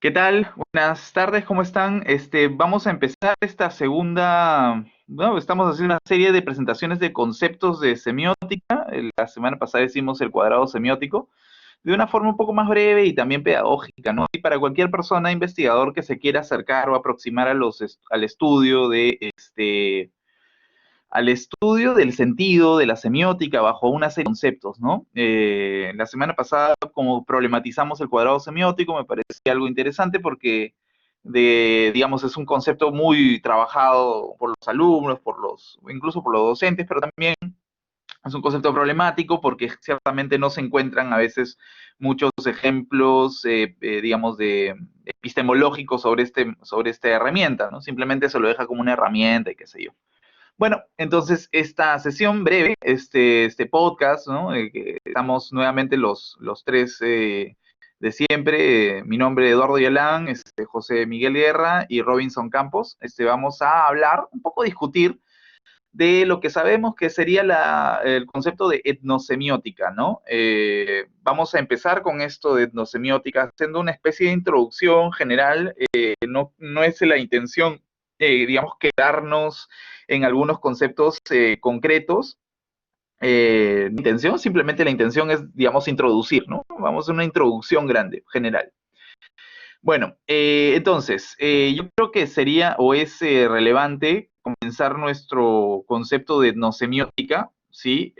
¿Qué tal? Buenas tardes, ¿cómo están? Vamos a empezar esta segunda, bueno, estamos haciendo una serie de presentaciones de conceptos de semiótica. La semana pasada hicimos el cuadrado semiótico de una forma un poco más breve y también pedagógica, ¿no? Y para cualquier persona investigador que se quiera acercar o aproximar al estudio al estudio del sentido de la semiótica bajo una serie de conceptos, ¿no? La semana pasada, como problematizamos el cuadrado semiótico, me parecía algo interesante porque, digamos, es un concepto muy trabajado por los alumnos, incluso por los docentes, pero también es un concepto problemático porque ciertamente no se encuentran a veces muchos ejemplos, digamos, de epistemológicos sobre esta herramienta, ¿no? Simplemente se lo deja como una herramienta y qué sé yo. Bueno, entonces esta sesión breve, este podcast, ¿no? Que estamos nuevamente los tres de siempre. Mi nombre es Eduardo Yalán, José Miguel Guerra y Robinson Campos. Vamos a hablar, un poco discutir de lo que sabemos que sería el concepto de etnosemiótica, ¿no? Vamos a empezar con esto de etnosemiótica, haciendo una especie de introducción general. No es la intención, digamos, quedarnos en algunos conceptos concretos. Simplemente la intención es, digamos, introducir, ¿no? Vamos a una introducción grande, general. Bueno, entonces, yo creo que sería o es relevante comenzar nuestro concepto de etnosemiótica, ¿sí?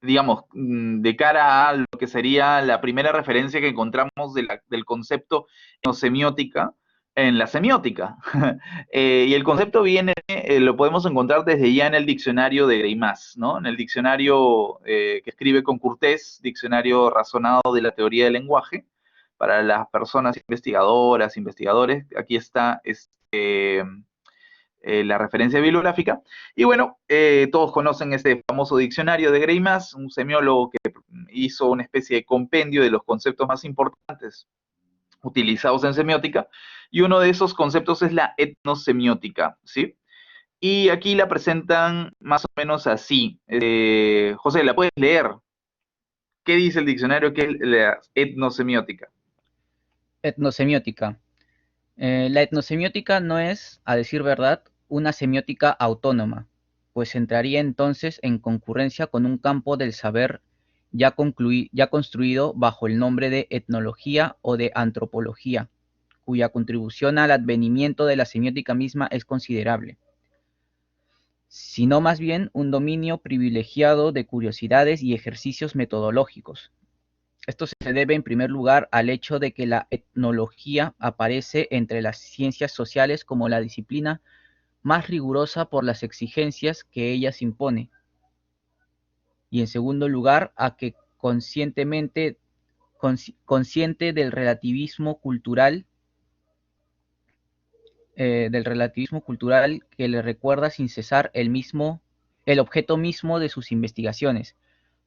Digamos, de cara a lo que sería la primera referencia que encontramos del concepto etnosemiótica en la semiótica. Y el concepto viene, lo podemos encontrar desde ya en el diccionario de Greimas, ¿no? En el diccionario que escribe con Cortés, diccionario razonado de la teoría del lenguaje, para las personas investigadoras, investigadores, aquí está la referencia bibliográfica. Y bueno, todos conocen este famoso diccionario de Greimas, un semiólogo que hizo una especie de compendio de los conceptos más importantes utilizados en semiótica, y uno de esos conceptos es la etnosemiótica, ¿sí? Y aquí la presentan más o menos así. José, ¿la puedes leer? ¿Qué dice el diccionario que es la etnosemiótica? Etnosemiótica. La etnosemiótica no es, a decir verdad, una semiótica autónoma, pues entraría entonces en concurrencia con un campo del saber ya construido bajo el nombre de etnología o de antropología, cuya contribución al advenimiento de la semiótica misma es considerable, sino más bien un dominio privilegiado de curiosidades y ejercicios metodológicos. Esto se debe en primer lugar al hecho de que la etnología aparece entre las ciencias sociales como la disciplina más rigurosa por las exigencias que ellas impone, y en segundo lugar a que consciente del relativismo cultural que le recuerda sin cesar el objeto mismo de sus investigaciones,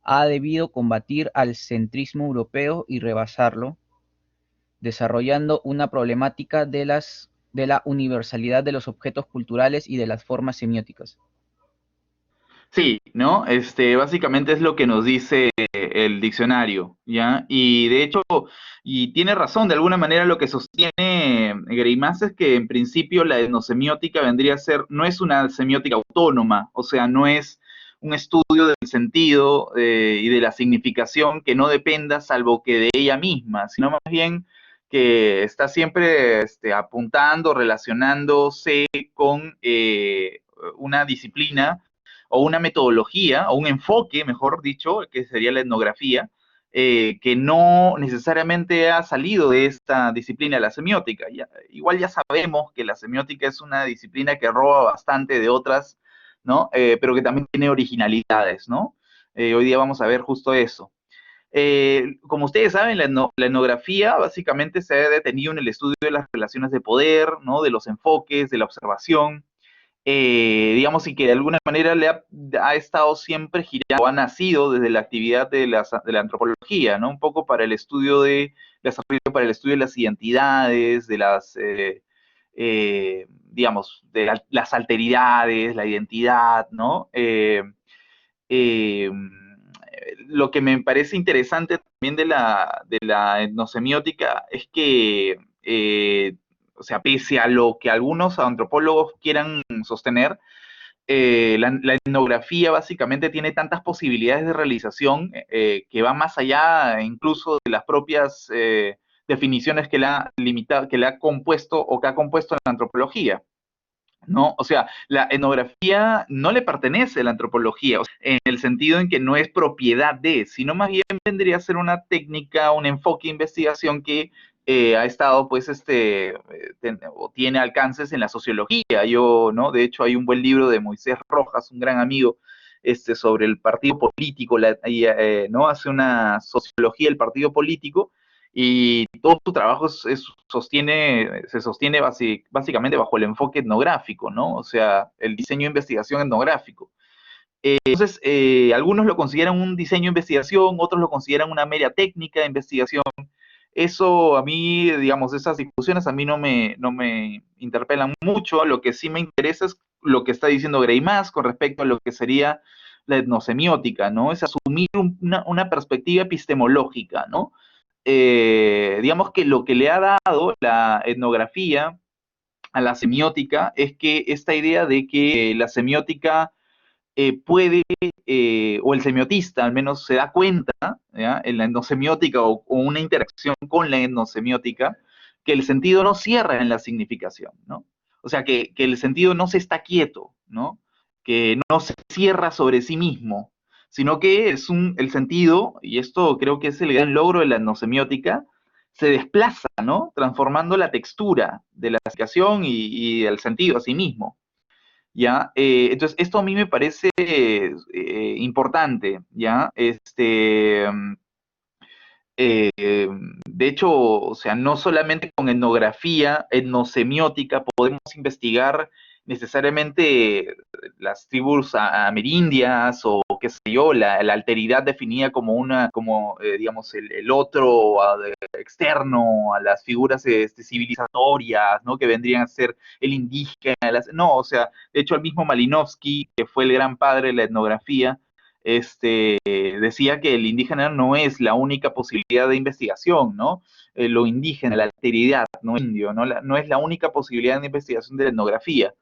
ha debido combatir al centrismo europeo y rebasarlo, desarrollando una problemática de la universalidad de los objetos culturales y de las formas semióticas. Sí, ¿no? Básicamente es lo que nos dice el diccionario, ¿ya? Y de hecho, y tiene razón, de alguna manera lo que sostiene Greimas es que en principio la etnosemiótica vendría a ser, no es una semiótica autónoma, o sea, no es un estudio del sentido y de la significación que no dependa salvo que de ella misma, sino más bien que está siempre apuntando, relacionándose con una disciplina o una metodología, o un enfoque, mejor dicho, que sería la etnografía, que no necesariamente ha salido de esta disciplina de la semiótica. Igual ya sabemos que la semiótica es una disciplina que roba bastante de otras, ¿no? Pero que también tiene originalidades, ¿no? Hoy día vamos a ver justo eso. Como ustedes saben, la etnografía básicamente se ha detenido en el estudio de las relaciones de poder, ¿no? De los enfoques, de la observación, digamos, y que de alguna manera ha estado siempre girando, o ha nacido desde la actividad de la antropología, ¿no? Un poco para el estudio para el estudio de las identidades, digamos, de las alteridades, la identidad, ¿no? Eh, lo que me parece interesante también de la etnosemiótica es que, o sea, pese a lo que algunos antropólogos quieran sostener, la etnografía básicamente tiene tantas posibilidades de realización que va más allá incluso de las propias definiciones que que le ha compuesto o que ha compuesto la antropología. ¿No? O sea, la etnografía no le pertenece a la antropología, o sea, en el sentido en que no es propiedad de, sino más bien vendría a ser una técnica, un enfoque de investigación que ha estado, pues, o tiene alcances en la sociología. Yo, ¿no? De hecho, hay un buen libro de Moisés Rojas, un gran amigo, sobre el partido político, ¿no? Hace una sociología del partido político y todo su trabajo se sostiene básicamente bajo el enfoque etnográfico, ¿no? O sea, el diseño de investigación etnográfico. Entonces, algunos lo consideran un diseño de investigación, otros lo consideran una mera técnica de investigación. Eso a mí, digamos, esas discusiones a mí no me interpelan mucho. Lo que sí me interesa es lo que está diciendo Greimas con respecto a lo que sería la etnosemiótica, ¿no? Es asumir una perspectiva epistemológica, ¿no? Digamos que lo que le ha dado la etnografía a la semiótica es que esta idea de que la semiótica puede, o el semiotista al menos se da cuenta, ¿ya? En la etnosemiótica o una interacción con la etnosemiótica, que el sentido no cierra en la significación, ¿no? O sea, que el sentido no se está quieto, ¿no? Que no se cierra sobre sí mismo, sino que el sentido, y esto creo que es el gran logro de la etnosemiótica, se desplaza, ¿no? Transformando la textura de la significación y el sentido a sí mismo. ¿Ya? Entonces, esto a mí me parece importante, ¿ya? De hecho, o sea, no solamente con etnografía, etnosemiótica, podemos investigar necesariamente las tribus amerindias o qué sé yo, la alteridad definida como digamos, el otro externo a las figuras civilizatorias, ¿no? Que vendrían a ser el indígena. No, o sea, de hecho, el mismo Malinowski, que fue el gran padre de la etnografía, decía que el indígena no es la única posibilidad de investigación, ¿no? Lo indígena, la alteridad, no indio, no es la única posibilidad de investigación de la etnografía.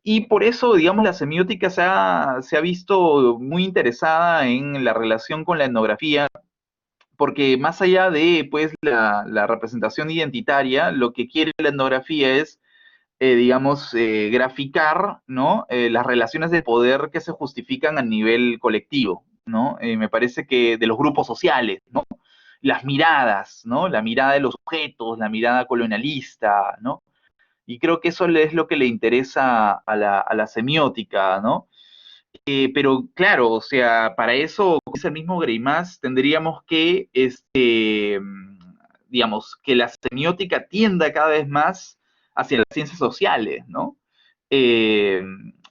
Y por eso, digamos, la semiótica se ha visto muy interesada en la relación con la etnografía, porque más allá de, pues, la representación identitaria, lo que quiere la etnografía es digamos, graficar, ¿no? Las relaciones de poder que se justifican a nivel colectivo, ¿no? Me parece que de los grupos sociales, ¿no? Las miradas, ¿no? La mirada de los objetos, la mirada colonialista, ¿no? Y creo que eso es lo que le interesa a la semiótica, ¿no? Pero claro, o sea, para eso, como dice el mismo Greimas, tendríamos que, digamos, que la semiótica tienda cada vez más hacia las ciencias sociales, ¿no? Eh,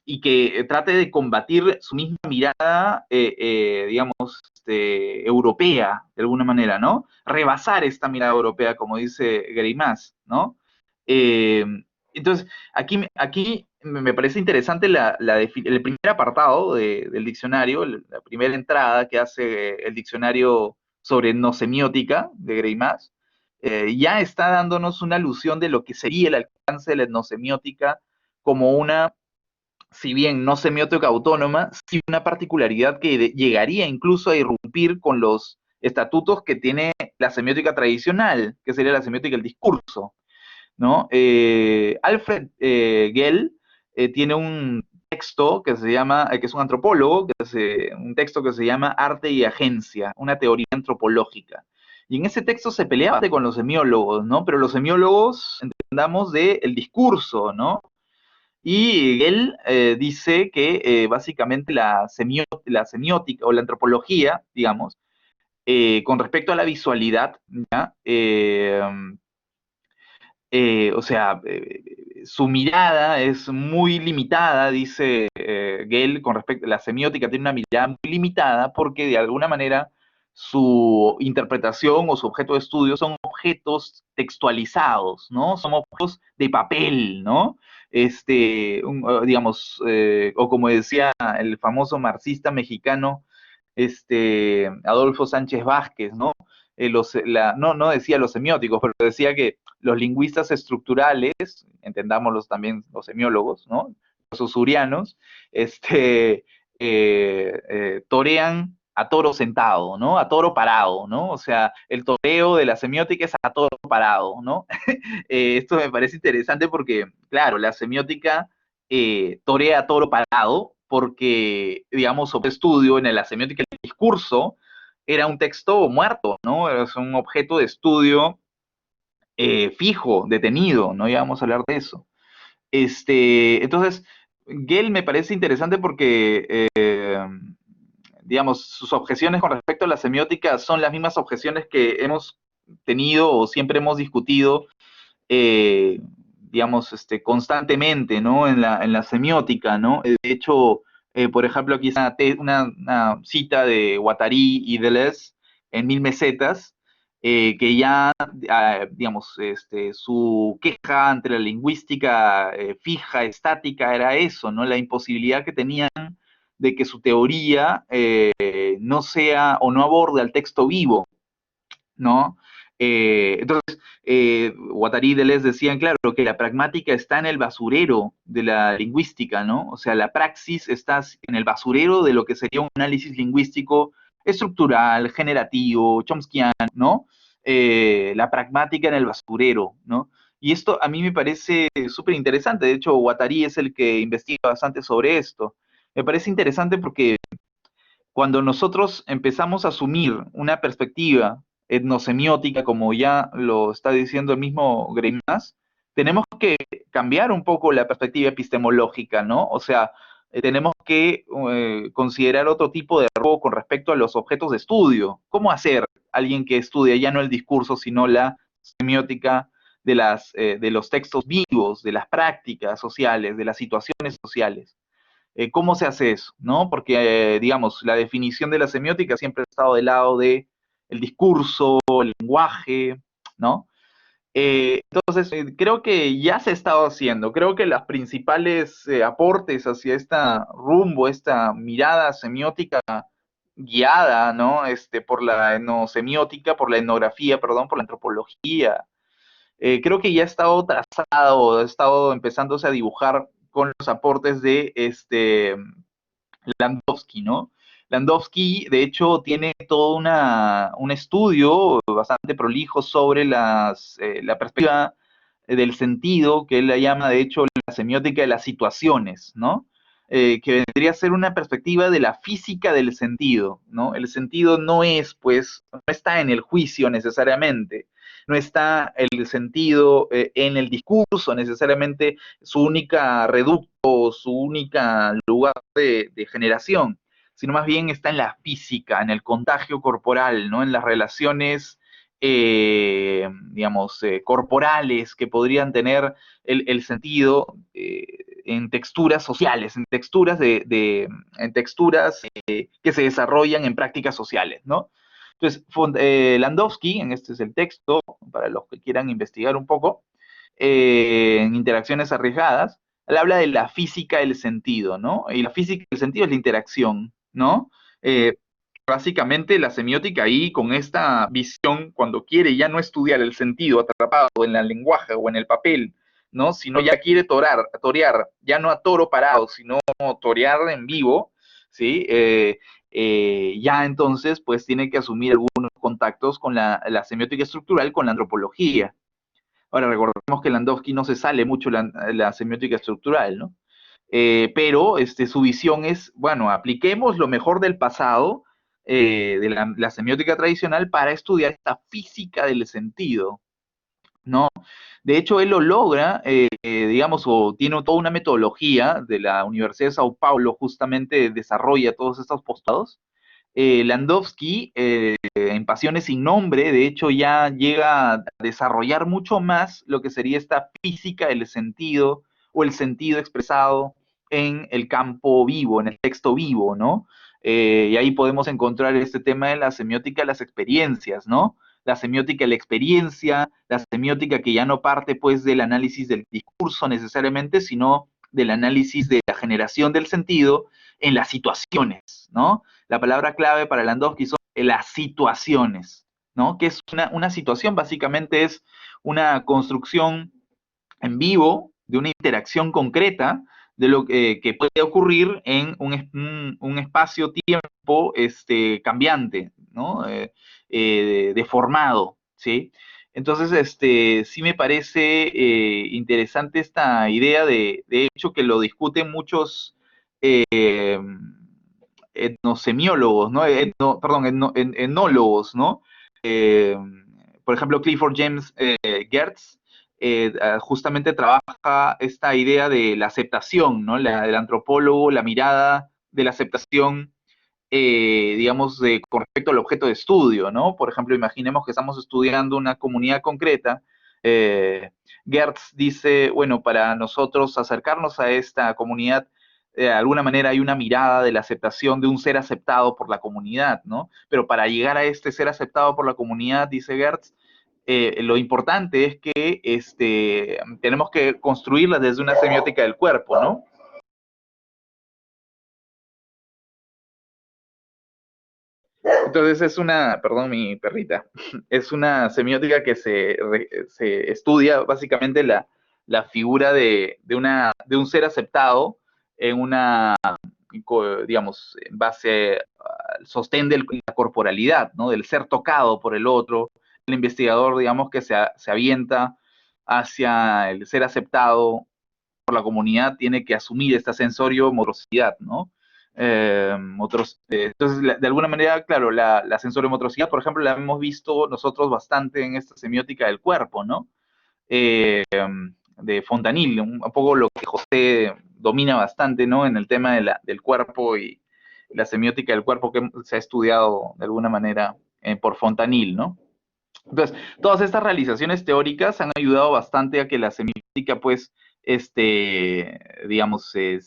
y que trate de combatir su misma mirada, digamos, europea, de alguna manera, ¿no? Rebasar esta mirada europea, como dice Greimas, ¿no? Eh, entonces, aquí me parece interesante el primer apartado del diccionario, la primera entrada que hace el diccionario sobre no semiótica de Greimas, ya está dándonos una alusión de lo que sería el alcance de la etnosemiótica como una, si bien no semiótica autónoma, sí una particularidad que llegaría incluso a irrumpir con los estatutos que tiene la semiótica tradicional, que sería la semiótica del discurso, ¿no? Alfred Gell tiene un texto que se llama, que es un antropólogo, un texto que se llama Arte y Agencia, una teoría antropológica. Y en ese texto se peleaba con los semiólogos, ¿no? Pero los semiólogos entendamos del discurso, ¿no? Y él dice que básicamente la semiótica o la antropología, digamos, con respecto a la visualidad, ¿ya? O sea, su mirada es muy limitada, dice Gell, con respecto a la semiótica, tiene una mirada muy limitada porque de alguna manera su interpretación o su objeto de estudio son objetos textualizados, ¿no? Son objetos de papel, ¿no? Digamos, o como decía el famoso marxista mexicano, Adolfo Sánchez Vázquez, ¿no? no decía los semióticos, pero decía que los lingüistas estructurales, entendámoslos también los semiólogos, ¿no? Los usurianos, torean a toro sentado, ¿no? A toro parado, ¿no? O sea, el toreo de la semiótica es a toro parado, ¿no? Esto me parece interesante porque, claro, la semiótica torea a toro parado porque, digamos, sobre estudio en la semiótica del discurso era un texto muerto, ¿no? Es un objeto de estudio fijo, detenido, ¿no? Ya vamos a hablar de eso. Entonces, Gell me parece interesante porque, digamos, sus objeciones con respecto a la semiótica son las mismas objeciones que hemos tenido o siempre hemos discutido, eh, digamos, constantemente, ¿no? En la semiótica, ¿no? De hecho, por ejemplo, aquí está una cita de Guattari y Deleuze en Mil Mesetas, que ya, digamos, su queja ante la lingüística fija, estática, era eso, ¿no? La imposibilidad que tenían de que su teoría no sea o no aborde al texto vivo, ¿no? Entonces, Guattari y Deleuze decían, claro, que la pragmática está en el basurero de la lingüística, ¿no? O sea, la praxis está en el basurero de lo que sería un análisis lingüístico estructural, generativo, chomskiano, ¿no? La pragmática en el basurero, ¿no? Y esto a mí me parece súper interesante. De hecho, Guattari es el que investiga bastante sobre esto. Me parece interesante porque cuando nosotros empezamos a asumir una perspectiva etnosemiótica, como ya lo está diciendo el mismo Greimas, tenemos que cambiar un poco la perspectiva epistemológica, ¿no? O sea, tenemos que considerar otro tipo de robo con respecto a los objetos de estudio. ¿Cómo hacer alguien que estudia ya no el discurso, sino la semiótica de los textos vivos, de las prácticas sociales, de las situaciones sociales? ¿Cómo se hace eso? ¿No? Porque, digamos, la definición de la semiótica siempre ha estado del lado de el discurso, el lenguaje, ¿no? Entonces, creo que ya se ha estado haciendo. Creo que los principales aportes hacia esta rumbo, esta mirada semiótica guiada, ¿no? Por la etnosemiótica, por la etnografía, perdón, por la antropología, creo que ya ha estado trazado, ha estado empezándose a dibujar con los aportes de Landowski, ¿no? Landowski, de hecho, tiene todo un estudio bastante prolijo sobre la perspectiva del sentido, que él la llama, de hecho, la semiótica de las situaciones, ¿no? Que vendría a ser una perspectiva de la física del sentido, ¿no? El sentido no es, pues, no está en el juicio necesariamente, no está el sentido en el discurso necesariamente, su única reducto, su única lugar de generación, sino más bien está en la física, en el contagio corporal, ¿no? En las relaciones, digamos, corporales que podrían tener el sentido en texturas sociales, en texturas, en texturas que se desarrollan en prácticas sociales, ¿no? Entonces, Landowski, en este es el texto, para los que quieran investigar un poco, en Interacciones Arriesgadas, él habla de la física del sentido, ¿no? Y la física del sentido es la interacción, ¿no? Eh, Básicamente la semiótica ahí con esta visión, cuando quiere ya no estudiar el sentido atrapado en el lenguaje o en el papel, ¿no? Sino ya quiere torear, ya no a toro parado, sino torear en vivo, ¿sí? Ya entonces pues tiene que asumir algunos contactos con la semiótica estructural, con la antropología. Ahora recordemos que Landowski no se sale mucho la semiótica estructural, ¿no? Pero su visión es, bueno, apliquemos lo mejor del pasado de la semiótica tradicional para estudiar esta física del sentido, ¿no? De hecho, él lo logra, digamos, o tiene toda una metodología de la Universidad de Sao Paulo, justamente desarrolla todos estos postulados. Landowski, en Pasiones sin nombre, de hecho, ya llega a desarrollar mucho más lo que sería esta física del sentido o el sentido expresado en el campo vivo, en el texto vivo, ¿no? Y ahí podemos encontrar este tema de la semiótica de las experiencias, ¿no? La semiótica de la experiencia, la semiótica que ya no parte pues del análisis del discurso necesariamente, sino del análisis de la generación del sentido en las situaciones, ¿no? La palabra clave para Landowski son las situaciones, ¿no? Que es una situación, básicamente es una construcción en vivo de una interacción concreta de lo que puede ocurrir en un espacio-tiempo cambiante, ¿no? Deformado, ¿sí? Entonces, sí me parece interesante esta idea de hecho, que lo discuten muchos eh, etnosemiólogos, ¿no? Perdón, etnólogos, ¿no? Eh, por ejemplo, Clifford James Gertz justamente trabaja esta idea de la aceptación, ¿no? Del antropólogo, la mirada de la aceptación, digamos, con respecto al objeto de estudio, ¿no? Por ejemplo, imaginemos que estamos estudiando una comunidad concreta. Gertz dice, bueno, para nosotros acercarnos a esta comunidad, de alguna manera hay una mirada de la aceptación de un ser aceptado por la comunidad, ¿no? Pero para llegar a este ser aceptado por la comunidad, dice Gertz, lo importante es que tenemos que construirla desde una semiótica del cuerpo, ¿no? Entonces es perdón mi perrita, es una semiótica que se estudia básicamente la figura de un ser aceptado en digamos, en base al sostén de la corporalidad, ¿no? Del ser tocado por el otro, el investigador, digamos, que se avienta hacia el ser aceptado por la comunidad, tiene que asumir esta sensorio-motricidad, ¿no? Entonces, de alguna manera, claro, la sensorio-motricidad, por ejemplo, la hemos visto nosotros bastante en esta semiótica del cuerpo, ¿no? De Fontanil, un poco lo que José domina bastante, ¿no? En el tema del cuerpo y la semiótica del cuerpo que se ha estudiado de alguna manera por Fontanil, ¿no? Entonces, todas estas realizaciones teóricas han ayudado bastante a que la semiótica, pues, digamos, se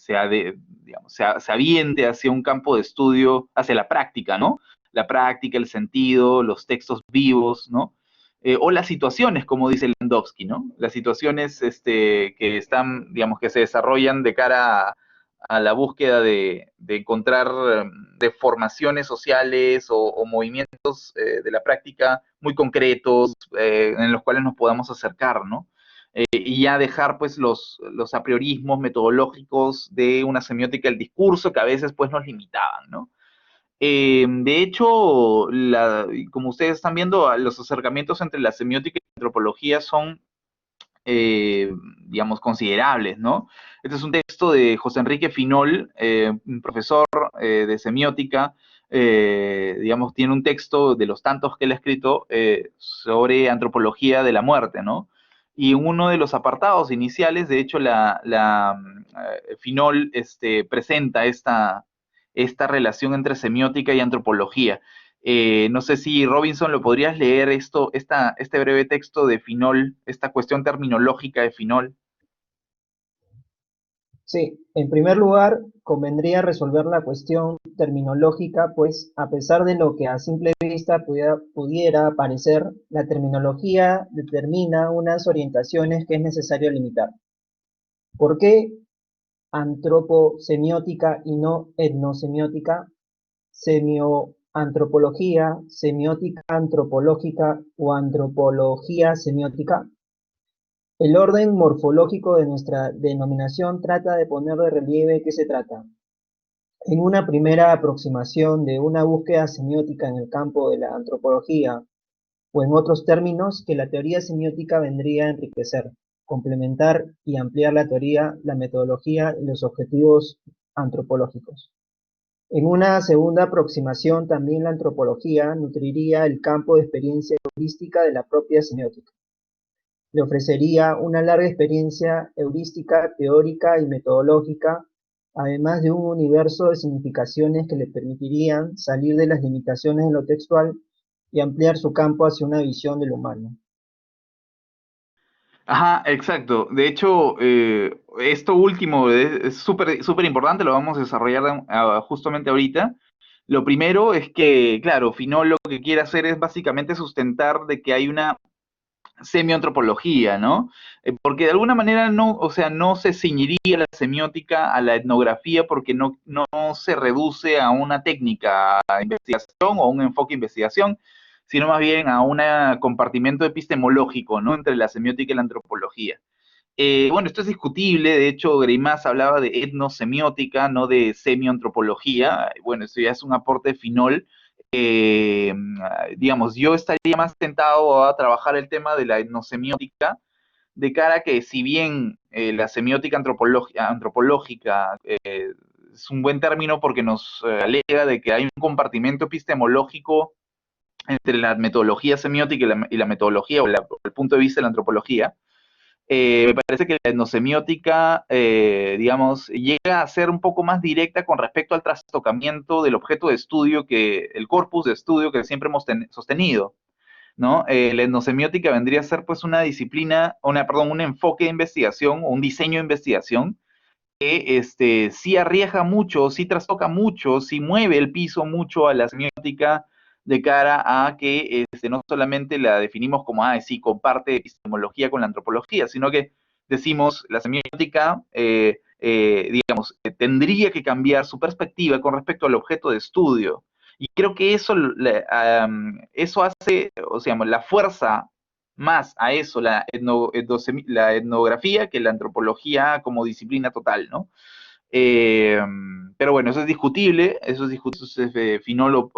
aviente hacia un campo de estudio, hacia la práctica, ¿no? La práctica, el sentido, los textos vivos, ¿no? O las situaciones, como dice Landowski, ¿no? Las situaciones que están, digamos, que se desarrollan de cara a la búsqueda de encontrar deformaciones sociales o movimientos de la práctica muy concretos en los cuales nos podamos acercar, ¿no? Y ya dejar pues los apriorismos metodológicos de una semiótica del discurso que a veces pues nos limitaban, ¿no? De hecho, como ustedes están viendo, los acercamientos entre la semiótica y la antropología son eh, digamos, considerables, ¿no? Este es un texto de José Enrique Finol, un profesor de semiótica, digamos, tiene un texto de los tantos que él ha escrito sobre antropología de la muerte, ¿no? Y en uno de los apartados iniciales, de hecho, Finol presenta esta relación entre semiótica y antropología. No sé si Robinson lo podrías leer este breve texto de Finol, esta cuestión terminológica de Finol. Sí, en primer lugar, convendría resolver la cuestión terminológica, pues a pesar de lo que a simple vista pudiera parecer, la terminología determina unas orientaciones que es necesario limitar. ¿Por qué antroposemiótica y no etnosemiótica? Semioantropología, semiótica antropológica o antropología semiótica. El orden morfológico de nuestra denominación trata de poner de relieve qué se trata. En una primera aproximación de una búsqueda semiótica en el campo de la antropología, o en otros términos, que la teoría semiótica vendría a enriquecer, complementar y ampliar la teoría, la metodología y los objetivos antropológicos. En una segunda aproximación, también la antropología nutriría el campo de experiencia heurística de la propia semiótica. Le ofrecería una larga experiencia heurística, teórica y metodológica, además de un universo de significaciones que le permitirían salir de las limitaciones de lo textual y ampliar su campo hacia una visión del humano. Ajá, exacto. De hecho, esto último es súper súper importante, lo vamos a desarrollar justamente ahorita. Lo primero es que, claro, Finol lo que quiere hacer es básicamente sustentar de que hay una semiantropología, ¿no? Porque de alguna manera no, o sea, no se ciñiría la semiótica a la etnografía porque no se reduce a una técnica de investigación o un enfoque de investigación, sino más bien a un compartimento epistemológico, ¿no? Entre la semiótica y la antropología. Bueno, esto es discutible, de hecho, Greimas hablaba de etnosemiótica, no de semioantropología. Bueno, esto ya es un aporte de Finol. Digamos, yo estaría más tentado a trabajar el tema de la etnosemiótica, de cara a que si bien la semiótica antropológica es un buen término porque nos alega de que hay un compartimento epistemológico entre la metodología semiótica y la metodología o el punto de vista de la antropología, me parece que la etnosemiótica, digamos, llega a ser un poco más directa con respecto al trastocamiento del objeto de estudio, el corpus de estudio que siempre hemos sostenido, ¿no? La etnosemiótica vendría a ser pues una disciplina, perdón, un enfoque de investigación o un diseño de investigación que sí arriesga mucho, sí trastoca mucho, sí mueve el piso mucho a la semiótica de cara a que no solamente la definimos como, sí, comparte epistemología con la antropología, sino que decimos la semiótica, digamos, tendría que cambiar su perspectiva con respecto al objeto de estudio. Y creo que eso hace, o sea, la fuerza más a eso la etnografía que la antropología como disciplina total, ¿no? Eh, pero bueno, eso es discutible, Finol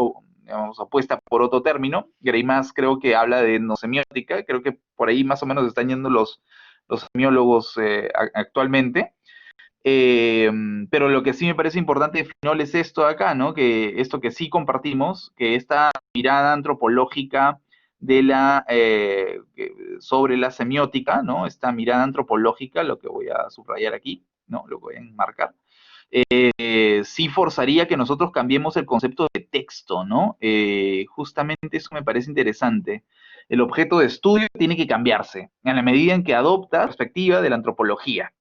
digamos, apuesta por otro término, Greimas creo que habla de etnosemiótica, creo que por ahí más o menos están yendo los semiólogos actualmente. Eh, pero lo que sí me parece importante de Finol es esto de acá, ¿no? Que esto que sí compartimos, que esta mirada antropológica de sobre la semiótica, ¿no? Esta mirada antropológica, lo que voy a subrayar aquí, ¿no? Lo voy a enmarcar. Sí forzaría que nosotros cambiemos el concepto de texto, ¿no? Justamente eso me parece interesante. El objeto de estudio tiene que cambiarse en la medida en que adopta la perspectiva de la antropología,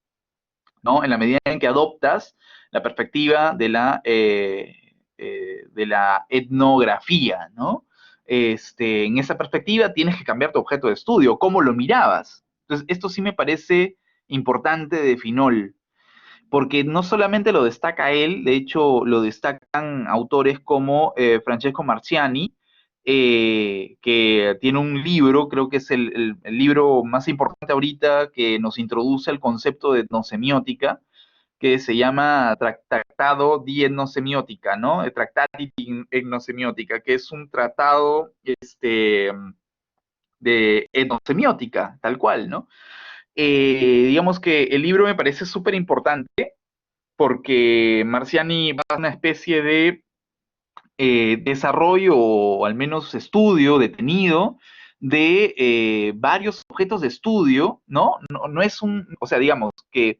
¿no? En la medida en que adoptas la perspectiva de la etnografía, ¿no? En esa perspectiva tienes que cambiar tu objeto de estudio, cómo lo mirabas. Entonces, esto sí me parece importante de Finol, porque no solamente lo destaca él, de hecho lo destacan autores como Francesco Marciani, que tiene un libro, creo que es el libro más importante ahorita que nos introduce al concepto de etnosemiótica, que se llama Tratado di Etnosemiótica, ¿no? Tractati di Etnosemiótica, que es un tratado de etnosemiótica, tal cual, ¿no? Digamos que el libro me parece súper importante porque Marciani va a una especie de desarrollo o al menos estudio detenido de varios objetos de estudio, ¿no? No es o sea, digamos que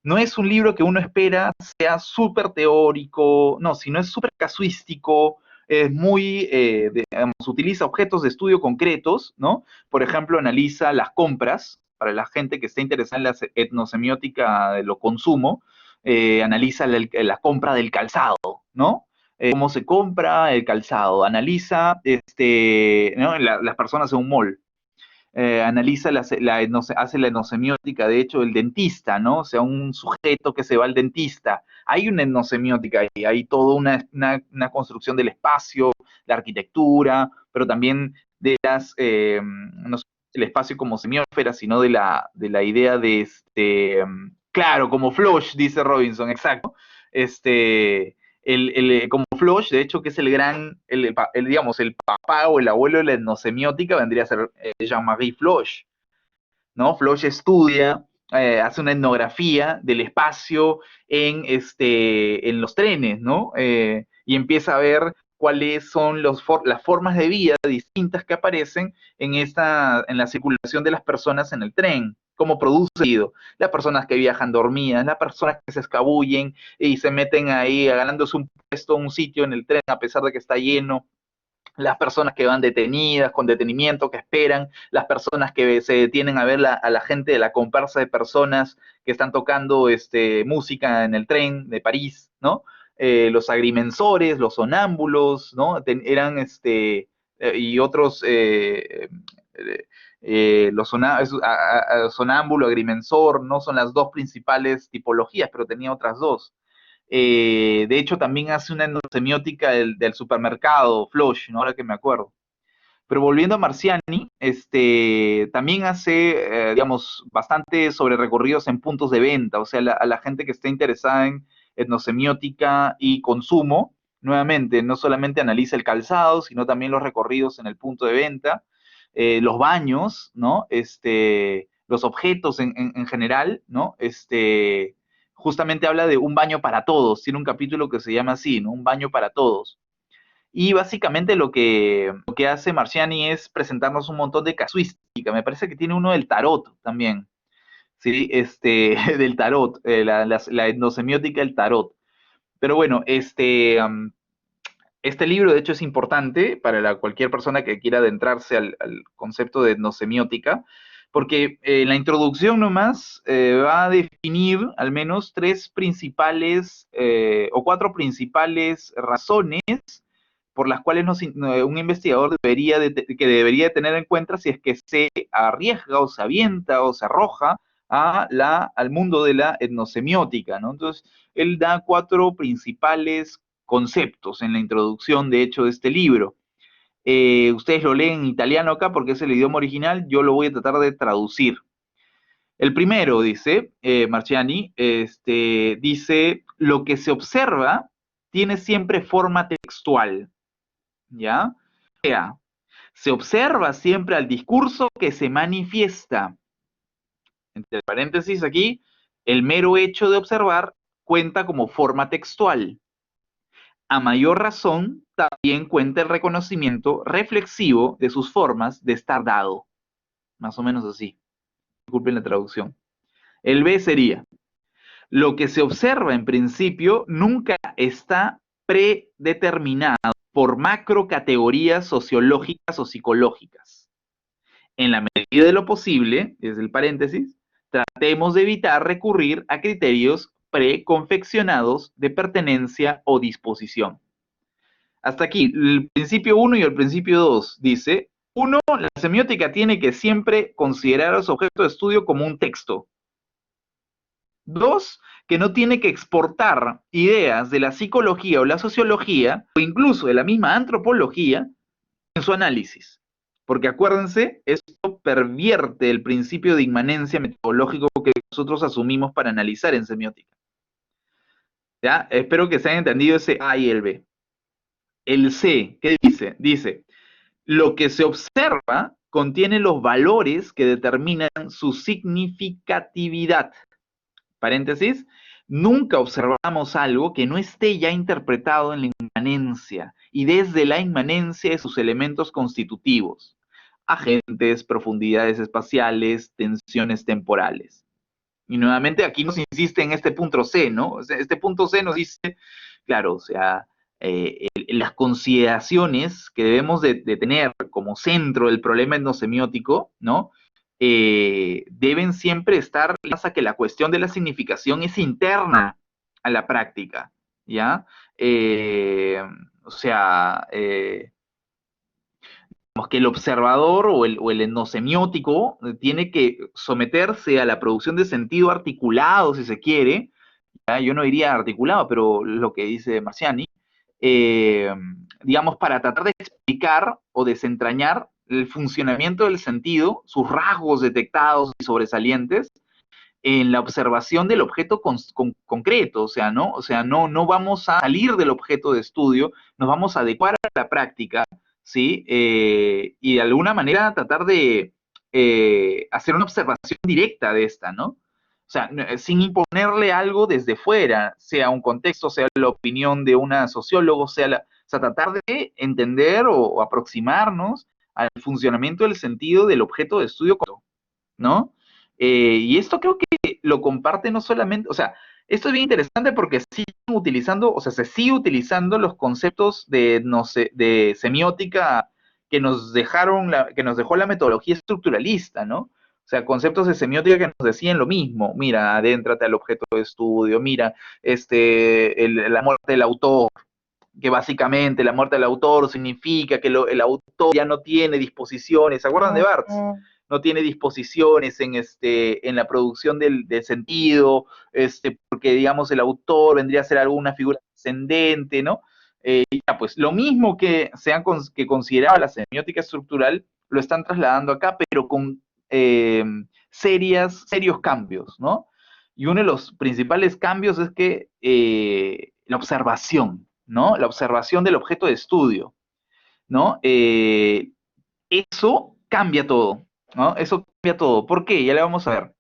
no es un libro que uno espera sea súper teórico, no, sino es súper casuístico, es muy, digamos, utiliza objetos de estudio concretos, ¿no? Por ejemplo, analiza las compras, para la gente que esté interesada en la etnosemiótica de lo consumo, analiza la compra del calzado, ¿no? Cómo se compra el calzado, analiza ¿no? Las personas en un mall, analiza hace la etnosemiótica, de hecho, el dentista, ¿no? O sea, un sujeto que se va al dentista. Hay una etnosemiótica ahí, hay toda una construcción del espacio, la arquitectura, pero también de no solo el espacio como semiósfera, sino de la idea de claro, como Flush, dice Robinson, exacto. Como Floch, de hecho, que es digamos, el papá o el abuelo de la etnosemiótica, vendría a ser Jean-Marie Floch, ¿no? Floch estudia, hace una etnografía del espacio en los trenes, ¿no? Y empieza a ver cuáles son las formas de vida distintas que aparecen en la circulación de las personas en el tren, cómo produce ruido, las personas que viajan dormidas, las personas que se escabullen y se meten ahí ganándose un puesto, un sitio en el tren a pesar de que está lleno, las personas que van detenidas, con detenimiento, que esperan, las personas que se detienen a ver a la gente de la comparsa de personas que están tocando música en el tren de París, ¿no? Los agrimensores, los sonámbulos, ¿no? Eran y otros, sonámbulo, agrimensor, ¿no? Son las dos principales tipologías, pero tenía otras dos. De hecho, también hace una semiótica del supermercado, Floch, ¿no? Ahora que me acuerdo. Pero volviendo a Marciani, también hace, digamos, bastante sobre recorridos en puntos de venta, o sea, a la gente que esté interesada en etnosemiótica y consumo, nuevamente, no solamente analiza el calzado, sino también los recorridos en el punto de venta, los baños, ¿no? Los objetos en general, ¿no? Justamente habla de un baño para todos, tiene un capítulo que se llama así, ¿no? Un baño para todos. Y básicamente lo que hace Marciani es presentarnos un montón de casuística. Me parece que tiene uno del tarot también, ¿sí? Del tarot, la etnosemiótica del tarot. Pero bueno, este libro de hecho es importante para cualquier persona que quiera adentrarse al concepto de etnosemiótica, porque en la introducción nomás va a definir al menos tres principales o cuatro principales razones por las cuales un investigador que debería tener en cuenta si es que se arriesga o se avienta o se arroja al mundo de la etnosemiótica, ¿no? Entonces, él da cuatro principales conceptos en la introducción, de hecho, de este libro. Ustedes lo leen en italiano acá porque es el idioma original, yo lo voy a tratar de traducir. El primero, dice Marciani, dice, lo que se observa tiene siempre forma textual, ¿ya? O sea, se observa siempre al discurso que se manifiesta. Entre paréntesis aquí, el mero hecho de observar cuenta como forma textual. A mayor razón, también cuenta el reconocimiento reflexivo de sus formas de estar dado. Más o menos así. Disculpen la traducción. El B sería, lo que se observa en principio nunca está predeterminado por macrocategorías sociológicas o psicológicas. En la medida de lo posible, desde el paréntesis, tratemos de evitar recurrir a criterios preconfeccionados de pertenencia o disposición. Hasta aquí, el principio 1 y el principio 2 dice, 1, la semiótica tiene que siempre considerar a su objeto de estudio como un texto. 2, que no tiene que exportar ideas de la psicología o la sociología, o incluso de la misma antropología, en su análisis. Porque acuérdense, esto pervierte el principio de inmanencia metodológico que nosotros asumimos para analizar en semiótica. ¿Ya? Espero que se hayan entendido ese A y el B. El C, ¿qué dice? Dice, lo que se observa contiene los valores que determinan su significatividad. Paréntesis, nunca observamos algo que no esté ya interpretado en la inmanencia y desde la inmanencia de sus elementos constitutivos, agentes, profundidades espaciales, tensiones temporales. Y nuevamente aquí nos insiste en este punto C, ¿no? O sea, este punto C nos dice, claro, o sea, las consideraciones que debemos de tener como centro del problema etnosemiótico, ¿no? Deben siempre estar a que la cuestión de la significación es interna a la práctica, ¿ya? O sea, que el observador o el etnosemiótico tiene que someterse a la producción de sentido articulado, si se quiere, ¿ya? Yo no diría articulado, pero lo que dice Marciani, eh, digamos, para tratar de explicar o desentrañar el funcionamiento del sentido, sus rasgos detectados y sobresalientes, en la observación del objeto concreto, o sea, ¿no? O sea, no vamos a salir del objeto de estudio, nos vamos a adecuar a la práctica, ¿sí? Y de alguna manera tratar de hacer una observación directa de esta, ¿no? O sea, sin imponerle algo desde fuera, sea un contexto, sea la opinión de una sociólogo, o sea, tratar de entender o aproximarnos al funcionamiento del sentido del objeto de estudio, ¿no? Y esto creo que lo comparte no solamente, o sea, esto es bien interesante porque siguen utilizando, o sea, se sigue utilizando los conceptos de, no sé, de semiótica que nos dejó la metodología estructuralista, ¿no? O sea, conceptos de semiótica que nos decían lo mismo, mira, adéntrate al objeto de estudio, mira, la muerte del autor, que básicamente la muerte del autor significa que el autor ya no tiene disposiciones, ¿se acuerdan de Barthes? No tiene disposiciones en la producción del sentido, porque digamos el autor vendría a ser alguna figura ascendente, ¿no? Ya, pues lo mismo que que consideraba la semiótica estructural, lo están trasladando acá, pero con serios cambios, ¿no? Y uno de los principales cambios es que la observación, ¿no? La observación del objeto de estudio, ¿no? Eso cambia todo, ¿no? Eso cambia todo. ¿Por qué? Ya le vamos a ver.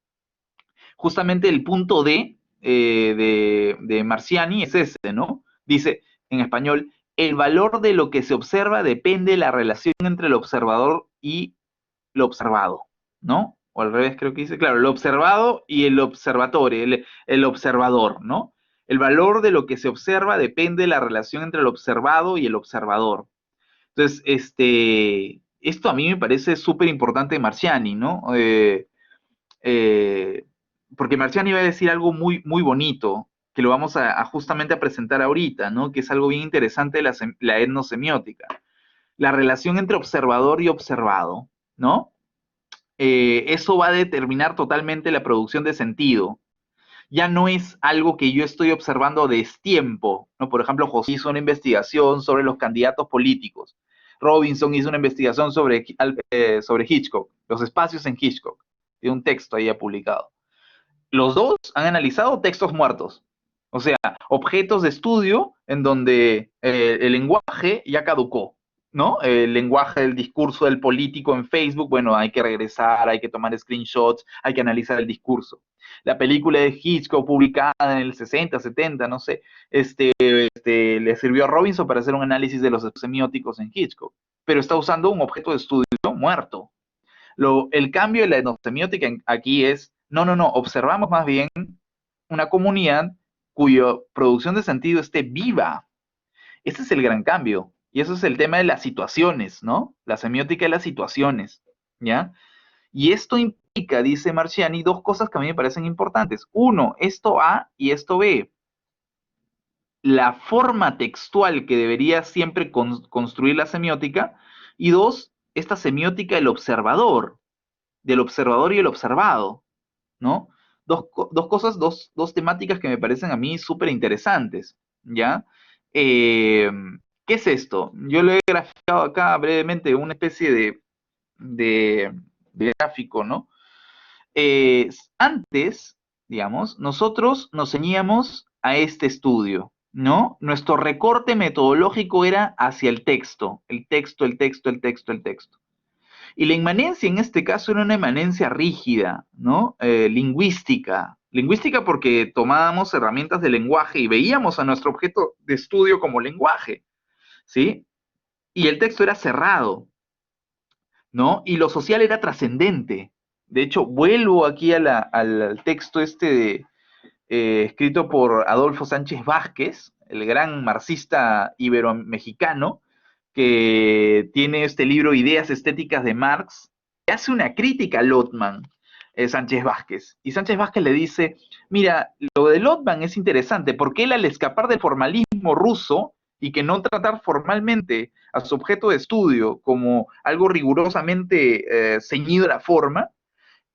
Justamente el punto D de Marciani es ese, ¿no? Dice en español, el valor de lo que se observa depende de la relación entre el observador y lo observado, ¿no? O al revés creo que dice, claro, el observado y el observatorio, el observador, ¿no? El valor de lo que se observa depende de la relación entre el observado y el observador. Entonces, esto a mí me parece súper importante de Marciani, ¿no? Eh, porque Marciani iba a decir algo muy, muy bonito, que lo vamos a justamente a presentar ahorita, ¿no? Que es algo bien interesante de la etnosemiótica. La relación entre observador y observado, ¿no? Eso va a determinar totalmente la producción de sentido. Ya no es algo que yo estoy observando a destiempo, ¿no? Por ejemplo, José hizo una investigación sobre los candidatos políticos. Robinson hizo una investigación sobre Hitchcock, los espacios en Hitchcock. Tiene un texto ahí publicado. Los dos han analizado textos muertos, o sea, objetos de estudio en donde el lenguaje ya caducó, ¿no? El lenguaje del discurso del político en Facebook, bueno, hay que regresar, hay que tomar screenshots, hay que analizar el discurso. La película de Hitchcock publicada en el 60, 70, no sé, le sirvió a Robinson para hacer un análisis de los semióticos en Hitchcock, pero está usando un objeto de estudio muerto. El cambio de la etnosemiótica aquí es, no, observamos más bien una comunidad cuya producción de sentido esté viva. Ese es el gran cambio. Y eso es el tema de las situaciones, ¿no? La semiótica de las situaciones, ¿ya? Y esto implica, dice Marciani, dos cosas que a mí me parecen importantes. Uno, esto A y esto B. La forma textual que debería siempre construir la semiótica. Y dos, esta semiótica del observador y el observado, ¿no? Dos cosas, dos temáticas que me parecen a mí súper interesantes, ¿ya? Eh, ¿Qué es esto? Yo lo he graficado acá brevemente, una especie de gráfico, ¿no? Antes, digamos, nosotros nos ceñíamos a este estudio, ¿no? Nuestro recorte metodológico era hacia el texto, el texto, el texto, el texto, el texto. Y la inmanencia en este caso era una inmanencia rígida, ¿no? Lingüística. Lingüística porque tomábamos herramientas de lenguaje y veíamos a nuestro objeto de estudio como lenguaje, ¿sí? Y el texto era cerrado, ¿no? Y lo social era trascendente. De hecho, vuelvo aquí al texto escrito por Adolfo Sánchez Vázquez, el gran marxista ibero-mexicano, que tiene este libro Ideas Estéticas de Marx, que hace una crítica a Lotman, Sánchez Vázquez. Y Sánchez Vázquez le dice, mira, lo de Lotman es interesante, porque él al escapar del formalismo ruso y que no tratar formalmente a su objeto de estudio como algo rigurosamente ceñido a la forma,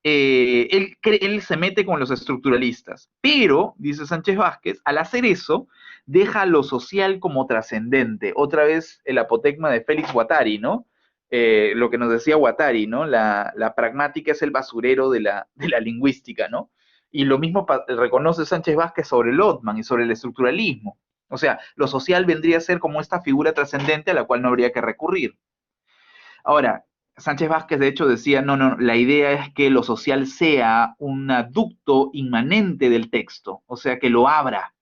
él se mete con los estructuralistas, pero, dice Sánchez Vázquez, al hacer eso, deja lo social como trascendente. Otra vez el apotegma de Félix Guattari, ¿no? Lo que nos decía Guattari, ¿no? La pragmática es el basurero de la lingüística, ¿no? Y lo mismo reconoce Sánchez Vázquez sobre Lotman y sobre el estructuralismo. O sea, lo social vendría a ser como esta figura trascendente a la cual no habría que recurrir. Ahora, Sánchez Vázquez de hecho decía, no, la idea es que lo social sea un aducto inmanente del texto, o sea, que lo abra.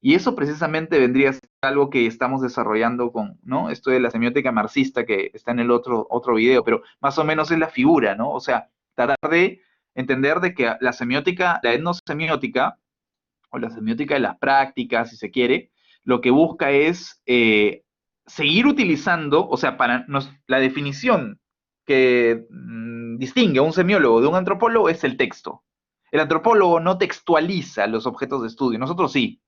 Y eso precisamente vendría a ser algo que estamos desarrollando con, ¿no? Esto de la semiótica marxista que está en el otro video, pero más o menos es la figura, ¿no? O sea, tratar de entender de que la semiótica, la etnosemiótica, o la semiótica de las prácticas, si se quiere, lo que busca es seguir utilizando, o sea, la definición que distingue a un semiólogo de un antropólogo es el texto. El antropólogo no textualiza los objetos de estudio, nosotros sí,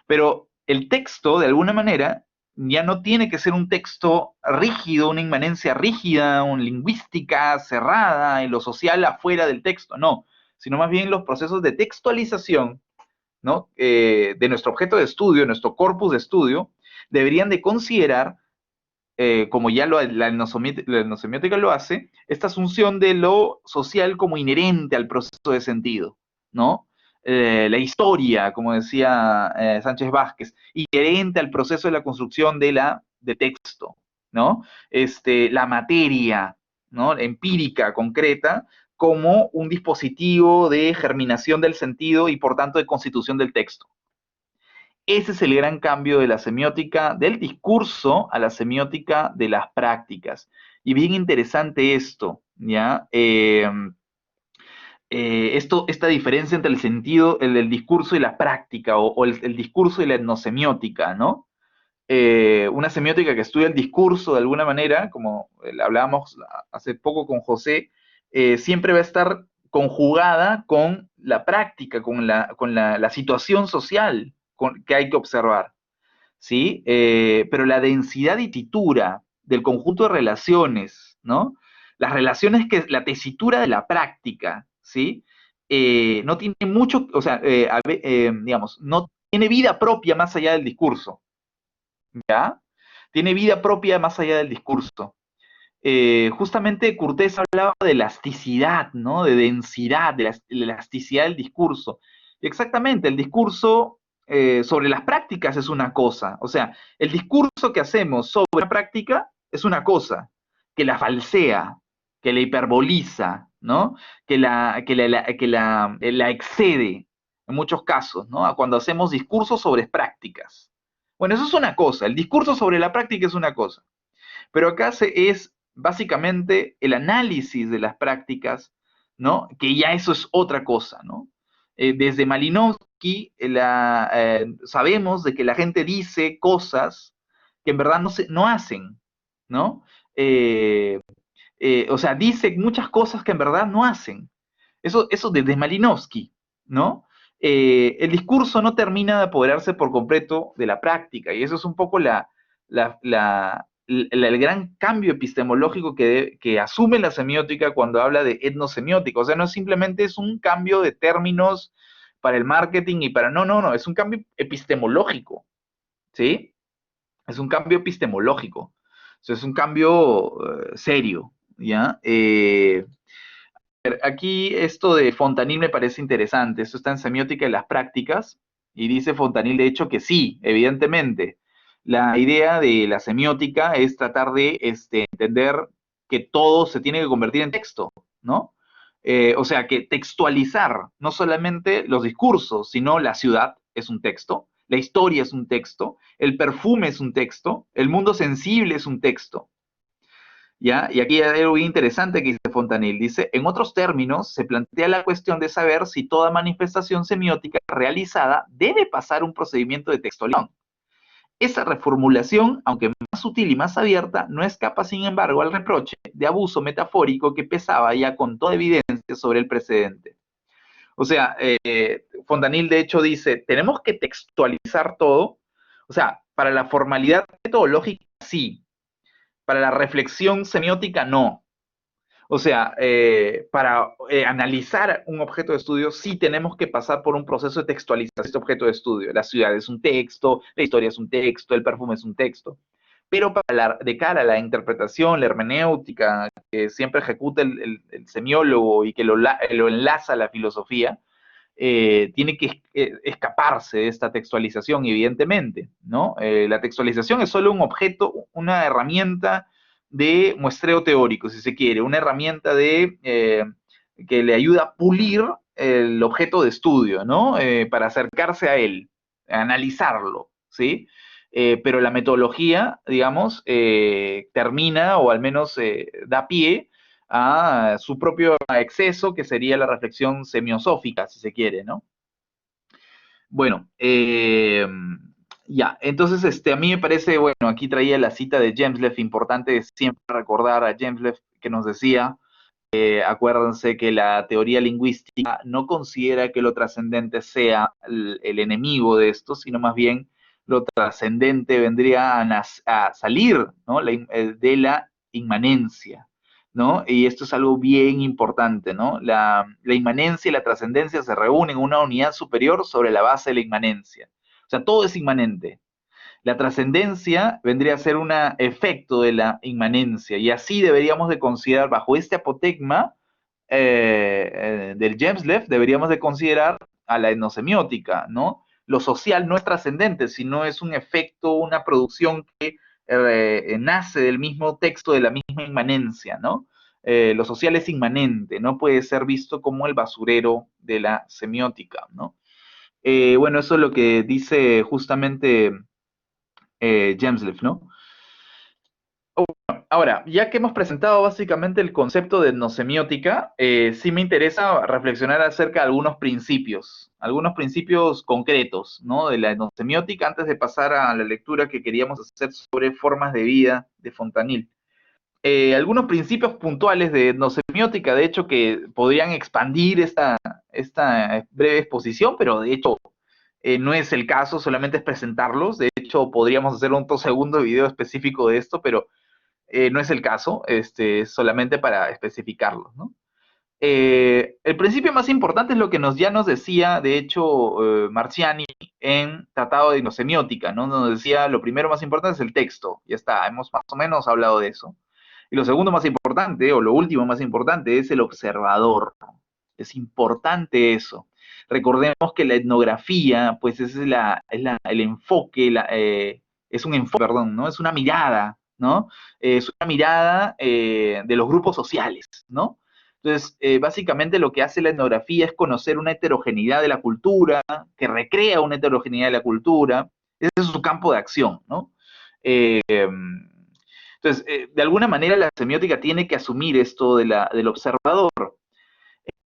pero el texto, de alguna manera, ya no tiene que ser un texto rígido, una inmanencia rígida, una lingüística cerrada, en lo social afuera del texto, no, sino más bien los procesos de textualización ¿no? De nuestro objeto de estudio, nuestro corpus de estudio, deberían de considerar, como ya la etnosemiótica lo hace, esta asunción de lo social como inherente al proceso de sentido, ¿no? La historia, como decía Sánchez Vázquez, inherente al proceso de la construcción de texto, ¿no? La materia, ¿no? Empírica, concreta, como un dispositivo de germinación del sentido y por tanto de constitución del texto. Ese es el gran cambio de la semiótica del discurso a la semiótica de las prácticas. Y bien interesante esto, ¿ya? Esta diferencia entre el sentido, el del discurso y la práctica, o el discurso y la etnosemiótica, ¿no? Una semiótica que estudia el discurso de alguna manera, como hablábamos hace poco con José, siempre va a estar conjugada con la práctica, con la situación social que hay que observar, ¿sí? Pero la densidad y tesitura del conjunto de relaciones, ¿no? Las relaciones la tesitura de la práctica, ¿sí? No tiene mucho, o sea, digamos, no tiene vida propia más allá del discurso, ¿ya? Tiene vida propia más allá del discurso. Justamente Cortés hablaba de elasticidad, ¿no? De densidad, de la elasticidad del discurso. Exactamente, el discurso sobre las prácticas es una cosa. O sea, el discurso que hacemos sobre la práctica es una cosa, que la falsea, que la hiperboliza, ¿no? Que la excede en muchos casos, ¿no? Cuando hacemos discursos sobre prácticas. Bueno, eso es una cosa, el discurso sobre la práctica es una cosa. Pero acá es básicamente el análisis de las prácticas, ¿no? Que ya eso es otra cosa, ¿no? Desde Malinowski sabemos de que la gente dice cosas que en verdad no hacen, ¿no? Eh, o sea, dice muchas cosas que en verdad no hacen. Eso desde Malinowski, ¿no? El discurso no termina de apoderarse por completo de la práctica, y eso es un poco el gran cambio epistemológico que asume la semiótica cuando habla de etnosemiótica. O sea, no simplemente es un cambio de términos para el marketing y para... No, es un cambio epistemológico, ¿sí? Es un cambio epistemológico. O sea, es un cambio serio, ¿ya? Aquí esto de Fontanil me parece interesante. Esto está en Semiótica de las Prácticas y dice Fontanil, de hecho, que sí, evidentemente. La idea de la semiótica es tratar de entender que todo se tiene que convertir en texto, ¿no? O sea, que textualizar no solamente los discursos, sino la ciudad es un texto, la historia es un texto, el perfume es un texto, el mundo sensible es un texto. ¿Ya? Y aquí hay algo bien interesante que dice Fontanil. Dice, en otros términos, se plantea la cuestión de saber si toda manifestación semiótica realizada debe pasar un procedimiento de textualización. Esa reformulación, aunque más sutil y más abierta, no escapa, sin embargo, al reproche de abuso metafórico que pesaba ya con toda evidencia sobre el precedente. O sea, Fontanil de hecho dice, tenemos que textualizar todo. O sea, para la formalidad metodológica sí, para la reflexión semiótica no. O sea, para analizar un objeto de estudio sí tenemos que pasar por un proceso de textualización de este objeto de estudio. La ciudad es un texto, la historia es un texto, el perfume es un texto. Pero de cara a la interpretación, la hermenéutica, que siempre ejecuta el semiólogo y que lo enlaza a la filosofía, tiene que escaparse de esta textualización, evidentemente, ¿no? La textualización es solo un objeto, una herramienta de muestreo teórico, si se quiere, una herramienta que le ayuda a pulir el objeto de estudio, ¿no? Para acercarse a él, a analizarlo, ¿sí? Pero la metodología, digamos, termina o al menos da pie a su propio exceso, que sería la reflexión semiosófica, si se quiere, ¿no? Bueno, ya, entonces a mí me parece, bueno, aquí traía la cita de Jemslev, importante siempre recordar a Jemslev que nos decía, acuérdense que la teoría lingüística no considera que lo trascendente sea el enemigo de esto, sino más bien lo trascendente vendría a salir, ¿no? De la inmanencia. ¿no? Y esto es algo bien importante, ¿no? La inmanencia y la trascendencia se reúnen en una unidad superior sobre la base de la inmanencia. O sea, todo es inmanente. La trascendencia vendría a ser un efecto de la inmanencia, y así deberíamos de considerar, bajo este apotegma del James-Lev, deberíamos de considerar a la etnosemiótica, ¿no? Lo social no es trascendente, sino es un efecto, una producción que nace del mismo texto, de la misma inmanencia, ¿no? Lo social es inmanente, no puede ser visto como el basurero de la semiótica, ¿no? Bueno, eso es lo que dice justamente James-Lev, ¿no? Ahora, ya que hemos presentado básicamente el concepto de etnosemiótica, sí me interesa reflexionar acerca de algunos principios concretos, ¿no? De la etnosemiótica, antes de pasar a la lectura que queríamos hacer sobre formas de vida de Fontanil. Algunos principios puntuales de etnosemiótica, de hecho, que podrían expandir esta breve exposición, pero de hecho no es el caso, solamente es presentarlos. De hecho, podríamos hacer otro segundo video específico de esto, pero no es el caso, solamente para especificarlo, ¿no? El principio más importante es lo que ya nos decía, de hecho, Marciani en Tratado de Etnosemiótica, ¿no? Nos decía, lo primero más importante es el texto, ya está, hemos más o menos hablado de eso. Y lo segundo más importante, o lo último más importante, es el observador. Es importante eso. Recordemos que la etnografía, pues el enfoque, es un enfoque, perdón, ¿no? Es una mirada, ¿no? Es una mirada de los grupos sociales, ¿no? Entonces, básicamente lo que hace la etnografía es conocer una heterogeneidad de la cultura, que recrea una heterogeneidad de la cultura. Ese es su campo de acción, ¿no? Entonces, de alguna manera la semiótica tiene que asumir esto del observador.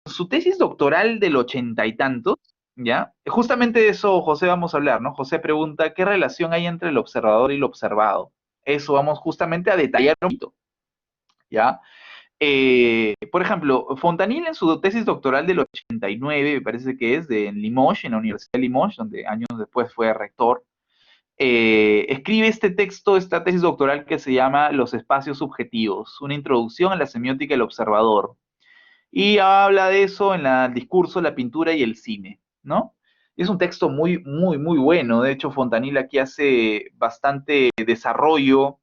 En su tesis doctoral del 80 y tantos, ¿ya? Justamente de eso, José, vamos a hablar, ¿no? José pregunta, ¿qué relación hay entre el observador y lo observado? Eso vamos justamente a detallar un poquito, ¿ya? Por ejemplo, Fontanil en su tesis doctoral del 89, me parece que es, en Limoges, en la Universidad de Limoges, donde años después fue rector, escribe este texto, esta tesis doctoral que se llama Los espacios subjetivos, una introducción a la semiótica del observador. Y habla de eso en el discurso, la pintura y el cine, ¿no? Es un texto muy, muy, muy bueno. De hecho, Fontanil aquí hace bastante desarrollo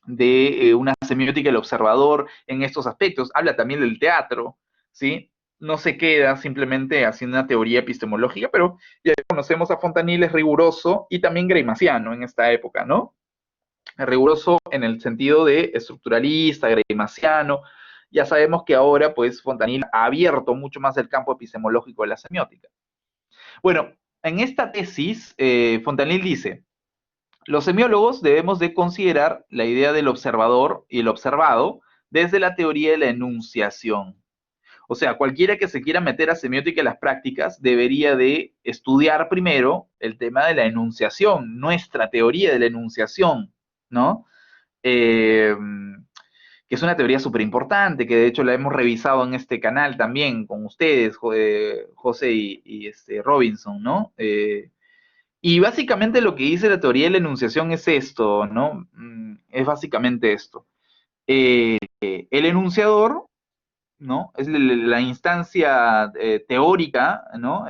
de una semiótica del observador en estos aspectos. Habla también del teatro, ¿sí? No se queda simplemente haciendo una teoría epistemológica, pero ya conocemos a Fontanil, es riguroso y también greimasiano en esta época, ¿no? Es riguroso en el sentido de estructuralista, greimasiano. Ya sabemos que ahora, pues, Fontanil ha abierto mucho más el campo epistemológico de la semiótica. Bueno, en esta tesis, Fontanil dice, los semiólogos debemos de considerar la idea del observador y el observado desde la teoría de la enunciación. O sea, cualquiera que se quiera meter a semiótica en las prácticas debería de estudiar primero el tema de la enunciación, nuestra teoría de la enunciación, ¿no? Eh, que es una teoría súper importante, que de hecho la hemos revisado en este canal también con ustedes, José y Robinson, ¿no? Y básicamente lo que dice la teoría de la enunciación es esto, ¿no? Es básicamente esto. El enunciador, ¿no? Es la instancia teórica, ¿no?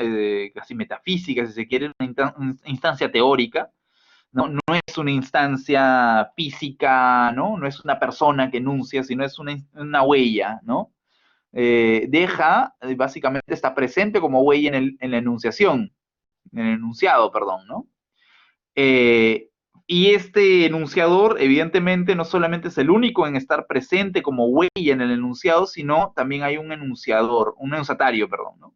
Casi metafísica, si se quiere, una instancia teórica, ¿no? No es una instancia física, ¿no? No es una persona que enuncia, sino es una huella, ¿no? Básicamente está presente como huella en la enunciación, en el enunciado, perdón, ¿no? Y este enunciador, evidentemente, no solamente es el único en estar presente como huella en el enunciado, sino también hay un enunciatario, perdón, ¿no?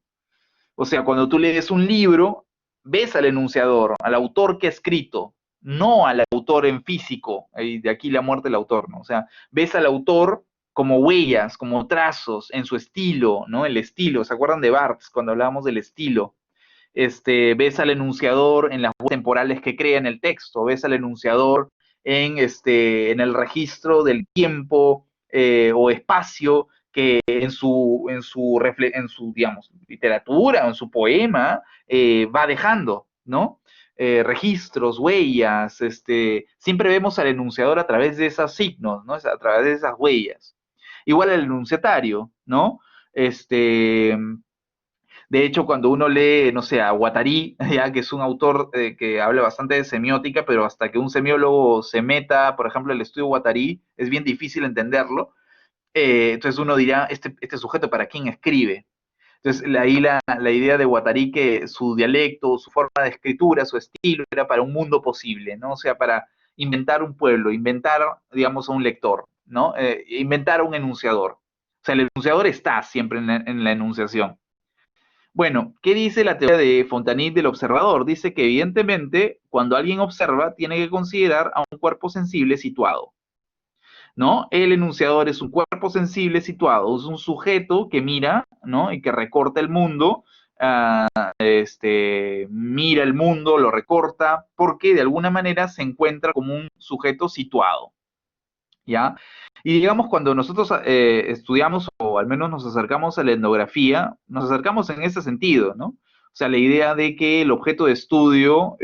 O sea, cuando tú lees un libro, ves al enunciador, al autor que ha escrito, no al autor en físico, y de aquí la muerte del autor, ¿no? O sea, ves al autor como huellas, como trazos en su estilo, ¿no? El estilo, ¿se acuerdan de Barthes cuando hablábamos del estilo? Ves al enunciador en las huellas temporales que crea en el texto, ves al enunciador en el registro del tiempo o espacio que digamos, literatura, en su poema, va dejando, ¿no? Registros, huellas, siempre vemos al enunciador a través de esos signos, ¿no? A través de esas huellas. igual el enunciatario, ¿no? De hecho, cuando uno lee, no sé, a Guattari, ya que es un autor que habla bastante de semiótica, pero hasta que un semiólogo se meta, por ejemplo, el estudio Guattari, es bien difícil entenderlo. Entonces uno dirá, este sujeto, ¿para quién escribe? Entonces, ahí la idea de Guattari, que su dialecto, su forma de escritura, su estilo, era para un mundo posible, ¿no? O sea, para inventar un pueblo, inventar, digamos, a un lector, ¿no? Inventar un enunciador. O sea, el enunciador está siempre en la enunciación. Bueno, ¿qué dice la teoría de Fontanille del observador? Dice que evidentemente cuando alguien observa tiene que considerar a un cuerpo sensible situado, ¿no? El enunciador es un cuerpo sensible situado, es un sujeto que mira, ¿no? Y que recorta el mundo, mira el mundo, lo recorta, porque de alguna manera se encuentra como un sujeto situado, ¿ya? Y digamos, cuando nosotros estudiamos, o al menos nos acercamos a la etnografía, nos acercamos en ese sentido, ¿no? O sea, la idea de que el objeto de estudio,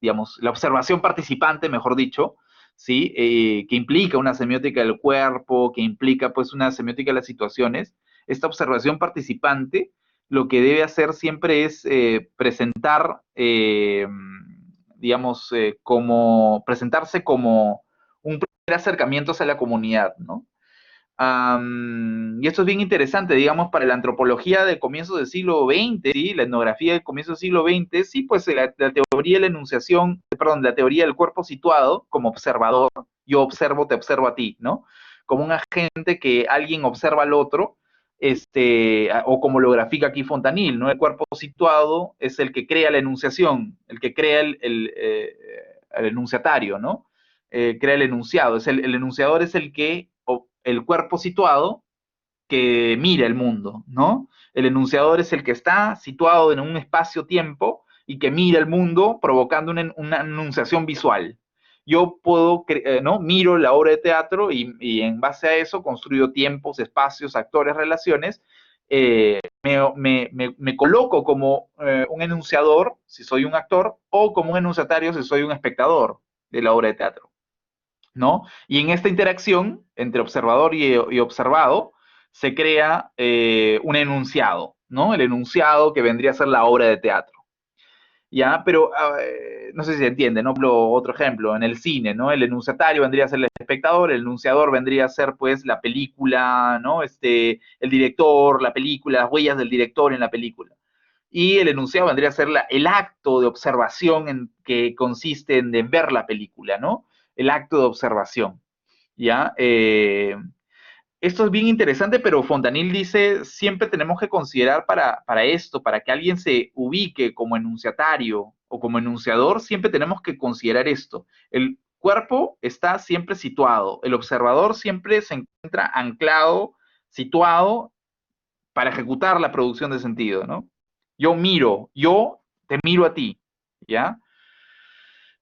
digamos, la observación participante, mejor dicho, ¿sí? Que implica una semiótica del cuerpo, que implica pues una semiótica de las situaciones, esta observación participante lo que debe hacer siempre es presentar, digamos, presentarse como un primer acercamiento hacia la comunidad, ¿no? Y esto es bien interesante, digamos, para la antropología de comienzos del siglo XX, ¿sí? La etnografía de comienzos del siglo XX, sí, pues la teoría de la enunciación, perdón, la teoría del cuerpo situado como observador, yo observo, te observo a ti, ¿no? Como un agente que alguien observa al otro, o como lo grafica aquí Fontanille, ¿no? El cuerpo situado es el que crea la enunciación, el que crea el enunciatario, ¿no? Crea el enunciado, el enunciador es el que el cuerpo situado que mira el mundo, ¿no? El enunciador es el que está situado en un espacio-tiempo y que mira el mundo provocando una enunciación visual. Yo puedo, ¿no? Miro la obra de teatro en base a eso construyo tiempos, espacios, actores, relaciones. Me coloco como un enunciador si soy un actor o como un enunciatario si soy un espectador de la obra de teatro, ¿no? Y en esta interacción entre observador y observado se crea un enunciado, ¿no? El enunciado que vendría a ser la obra de teatro. ¿Ya? Pero no sé si se entiende, ¿no? Otro ejemplo, en el cine, ¿no? El enunciatario vendría a ser el espectador, el enunciador vendría a ser, pues, la película, ¿no? El director, la película, las huellas del director en la película. Y el enunciado vendría a ser el acto de observación que consiste en ver la película, ¿no? El acto de observación, ¿ya? Esto es bien interesante, pero Fontanille dice, siempre tenemos que considerar para esto, para que alguien se ubique como enunciatario o como enunciador, siempre tenemos que considerar esto. El cuerpo está siempre situado, el observador siempre se encuentra anclado, situado para ejecutar la producción de sentido, ¿no? Yo te miro a ti, ¿ya?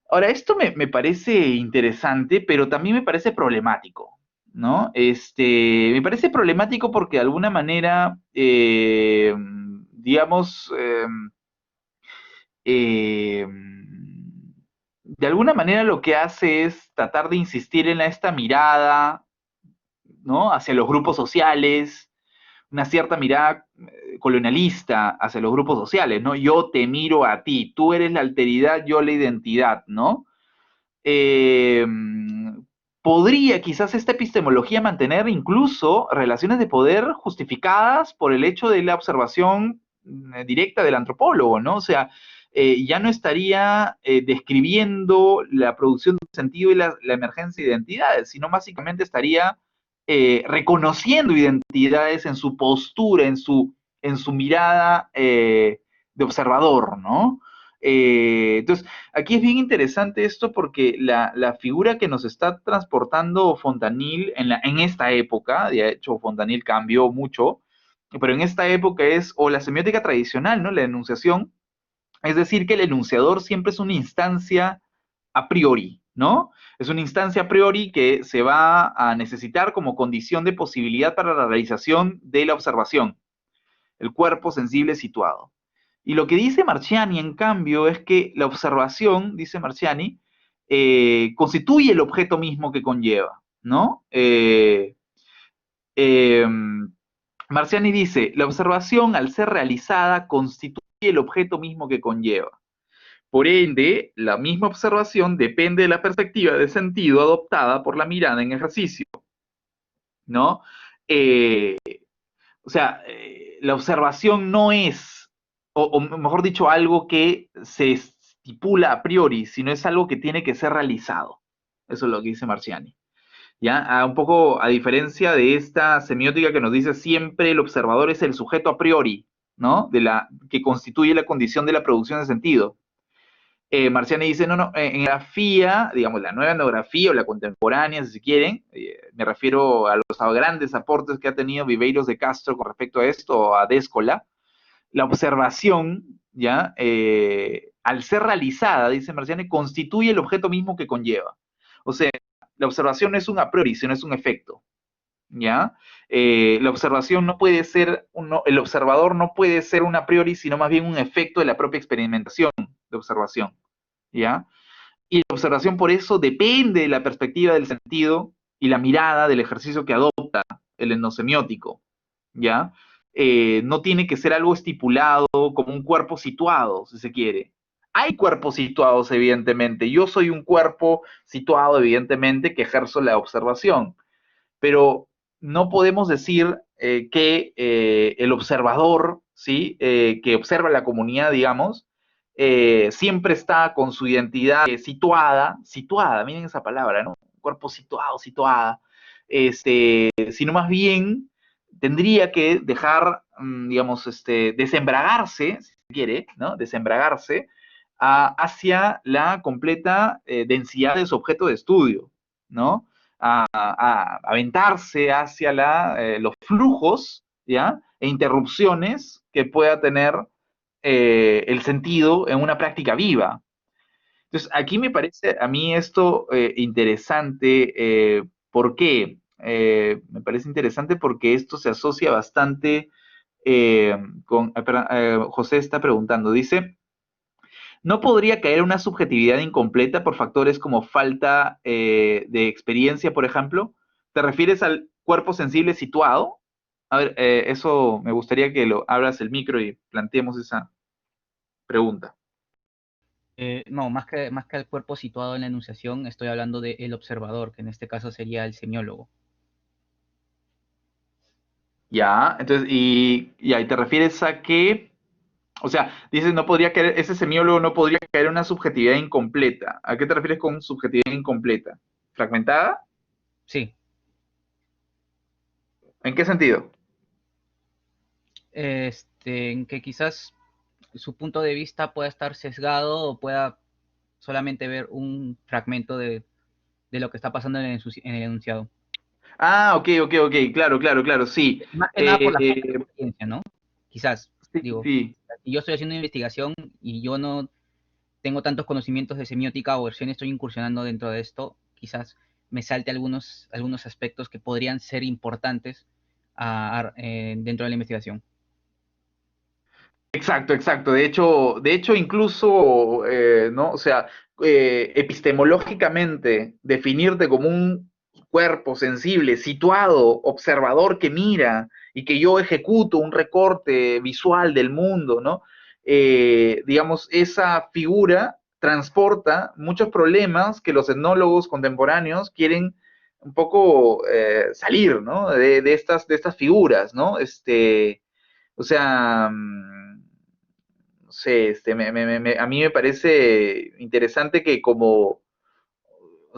Ahora, esto me parece interesante, pero también me parece problemático, ¿no? Me parece problemático porque de alguna manera, digamos, eh, de alguna manera lo que hace es tratar de insistir en esta mirada, ¿no? Hacia los grupos sociales, una cierta mirada colonialista hacia los grupos sociales, ¿no? Yo te miro a ti, tú eres la alteridad, yo la identidad, ¿no? Eh, Podría quizás esta epistemología mantener incluso relaciones de poder justificadas por el hecho de la observación directa del antropólogo, ¿no? O sea, ya no estaría describiendo la producción de sentido y la emergencia de identidades, sino básicamente estaría reconociendo identidades en su postura, en su mirada de observador, ¿no? Entonces, aquí es bien interesante esto porque la figura que nos está transportando Fontanille en esta época, de hecho Fontanille cambió mucho, pero en esta época es o la semiótica tradicional, ¿no? La enunciación, es decir, que el enunciador siempre es una instancia a priori, ¿no? Es una instancia a priori que se va a necesitar como condición de posibilidad para la realización de la observación, el cuerpo sensible situado. Y lo que dice Marchiani, en cambio, es que la observación, dice Marchiani, constituye el objeto mismo que conlleva, ¿no? Marciani dice, la observación al ser realizada constituye el objeto mismo que conlleva. Por ende, la misma observación depende de la perspectiva de sentido adoptada por la mirada en ejercicio, ¿no? Eh, o sea, la observación no es, o mejor dicho, algo que se estipula a priori, sino es algo que tiene que ser realizado. Eso es lo que dice Marciani. ¿Ya? Un poco a diferencia de esta semiótica que nos dice siempre el observador es el sujeto a priori, ¿no? Que constituye la condición de la producción de sentido. Marciani dice, no, en etnografía, digamos, la nueva etnografía o la contemporánea, si quieren, me refiero a los grandes aportes que ha tenido Viveiros de Castro con respecto a esto, a Déscola, la observación, ¿ya? Al ser realizada, dice Marciani, constituye el objeto mismo que conlleva. O sea, la observación no es un a priori, sino es un efecto, ¿ya? La observación no puede ser, el observador no puede ser un a priori, sino más bien un efecto de la propia experimentación de observación, ¿ya? Y la observación por eso depende de la perspectiva del sentido y la mirada del ejercicio que adopta el etnosemiótico, ¿ya? No tiene que ser algo estipulado como un cuerpo situado, si se quiere. Hay cuerpos situados, evidentemente. Yo soy un cuerpo situado, evidentemente, que ejerzo la observación, pero no podemos decir que el observador, ¿sí? Que observa la comunidad, digamos, siempre está con su identidad situada, miren esa palabra, ¿no? Cuerpo situado, situada, sino más bien tendría que dejar, digamos, desembragarse, si se quiere, ¿no? Desembragarse hacia la completa densidad de su objeto de estudio, ¿no? A aventarse hacia los flujos, ¿ya? E interrupciones que pueda tener el sentido en una práctica viva. Entonces, aquí me parece a mí esto interesante. ¿Por qué? Me parece interesante porque esto se asocia bastante José está preguntando, dice, ¿no podría caer una subjetividad incompleta por factores como falta de experiencia, por ejemplo? ¿Te refieres al cuerpo sensible situado? A ver, eso me gustaría que lo abras el micro y planteemos esa pregunta. No, más que el cuerpo situado en la enunciación, estoy hablando del observador, que en este caso sería el semiólogo. Ya, entonces, y ahí te refieres a que, o sea, dices, no podría caer, ese semiólogo no podría caer en una subjetividad incompleta. ¿A qué te refieres con subjetividad incompleta? ¿Fragmentada? Sí, ¿En qué sentido? en que quizás su punto de vista pueda estar sesgado o pueda solamente ver un fragmento de lo que está pasando en el enunciado. Ah, ok, claro, claro, claro, sí. Más que nada por la falta de Eh, experiencia, ¿no? Quizás, sí, digo, sí. si yo estoy haciendo una investigación y yo no tengo tantos conocimientos de semiótica o recién estoy incursionando dentro de esto, quizás me salte algunos aspectos que podrían ser importantes dentro de la investigación. Exacto, exacto. De hecho, incluso, ¿no? O sea, epistemológicamente, definirte como un cuerpo sensible, situado, observador que mira y que yo ejecuto un recorte visual del mundo, ¿no? Digamos, esa figura transporta muchos problemas que los etnólogos contemporáneos quieren un poco salir, ¿no? De estas figuras, ¿no? O sea, no sé, a mí me parece interesante que o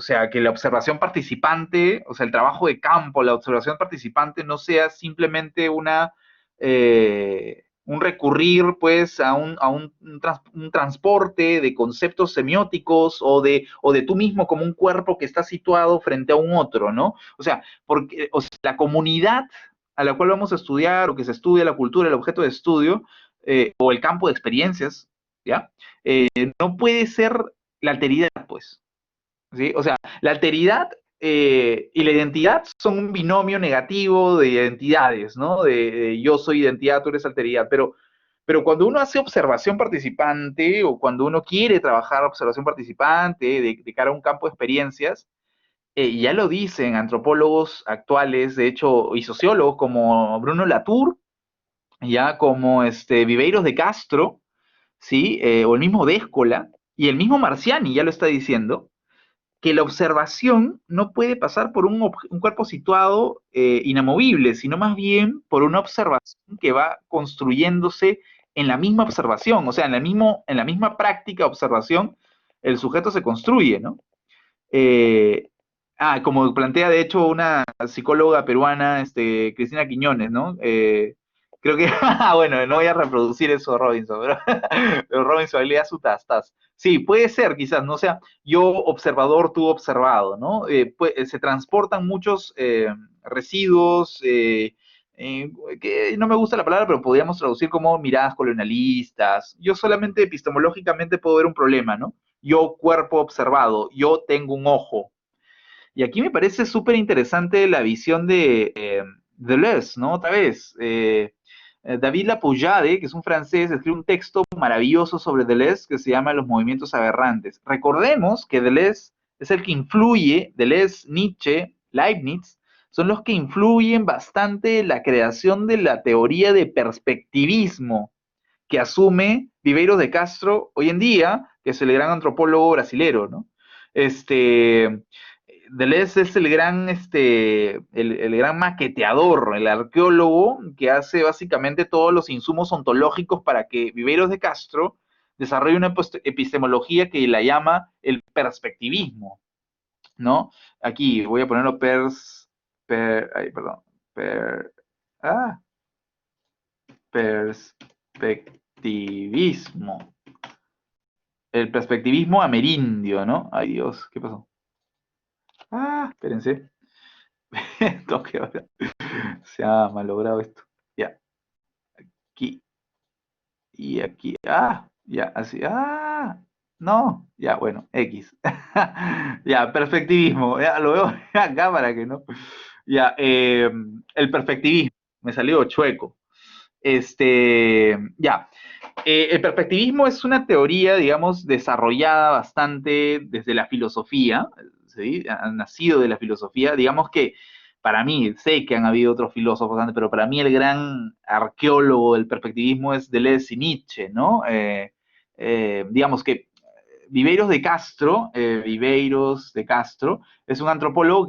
sea, que la observación participante, o sea, el trabajo de campo, la observación participante no sea simplemente un recurrir, pues, a un transporte de conceptos semióticos o de tú mismo como un cuerpo que está situado frente a un otro, ¿no? O sea, porque o sea, la comunidad a la cual vamos a estudiar o que se estudia la cultura, el objeto de estudio, o el campo de experiencias, ¿ya? No puede ser la alteridad, pues. ¿Sí? O sea, la alteridad y la identidad son un binomio negativo de identidades, ¿no? De yo soy identidad, tú eres alteridad, pero cuando uno hace observación participante o cuando uno quiere trabajar observación participante de cara a un campo de experiencias, ya lo dicen antropólogos actuales, de hecho, y sociólogos como Bruno Latour, ya como Viveiros de Castro, ¿sí? O el mismo Déscola, y el mismo Marciani ya lo está diciendo, que la observación no puede pasar por un cuerpo situado inamovible, sino más bien por una observación que va construyéndose en la misma observación, o sea, en la misma práctica de observación, el sujeto se construye, ¿no? Eh, como plantea de hecho una psicóloga peruana, Cristina Quiñones, ¿no? Creo que, bueno, no voy a reproducir eso, Robinson, pero, pero Robinson le da su tas. Sí, puede ser, quizás, ¿no? O sea, yo observador, tú observado, ¿no? Se transportan muchos residuos, que no me gusta la palabra, pero podríamos traducir como miradas colonialistas. Yo solamente epistemológicamente puedo ver un problema, ¿no? Yo cuerpo observado, yo tengo un ojo. Y aquí me parece súper interesante la visión de Deleuze, ¿no? Otra vez, David Lapoullade, que es un francés, escribe un texto maravilloso sobre Deleuze que se llama Los movimientos aberrantes. Recordemos que Deleuze es el que influye, Deleuze, Nietzsche, Leibniz, son los que influyen bastante en la creación de la teoría de perspectivismo que asume Viveiros de Castro hoy en día, que es el gran antropólogo brasilero, ¿no? Deleuze es el gran maqueteador, el arqueólogo que hace básicamente todos los insumos ontológicos para que Viveiros de Castro desarrolle una epistemología que la llama el perspectivismo, ¿no? Aquí voy a ponerlo perspectivismo. El perspectivismo amerindio, ¿no? Ay Dios, ¿qué pasó? Espérense. Se ha malogrado esto. Ya, aquí. Y aquí. Ya, así. No. Ya, bueno, X. Ya, perspectivismo. Ya, lo veo acá para que no. Ya, el perspectivismo. Me salió chueco. Ya. El perspectivismo es una teoría, digamos, desarrollada bastante desde la filosofía, ¿sí? Ha nacido de la filosofía, digamos que para mí, sé que han habido otros filósofos antes, pero para mí el gran arqueólogo del perspectivismo es Deleuze y Nietzsche, ¿no? Digamos que Viveiros de Castro, es un antropólogo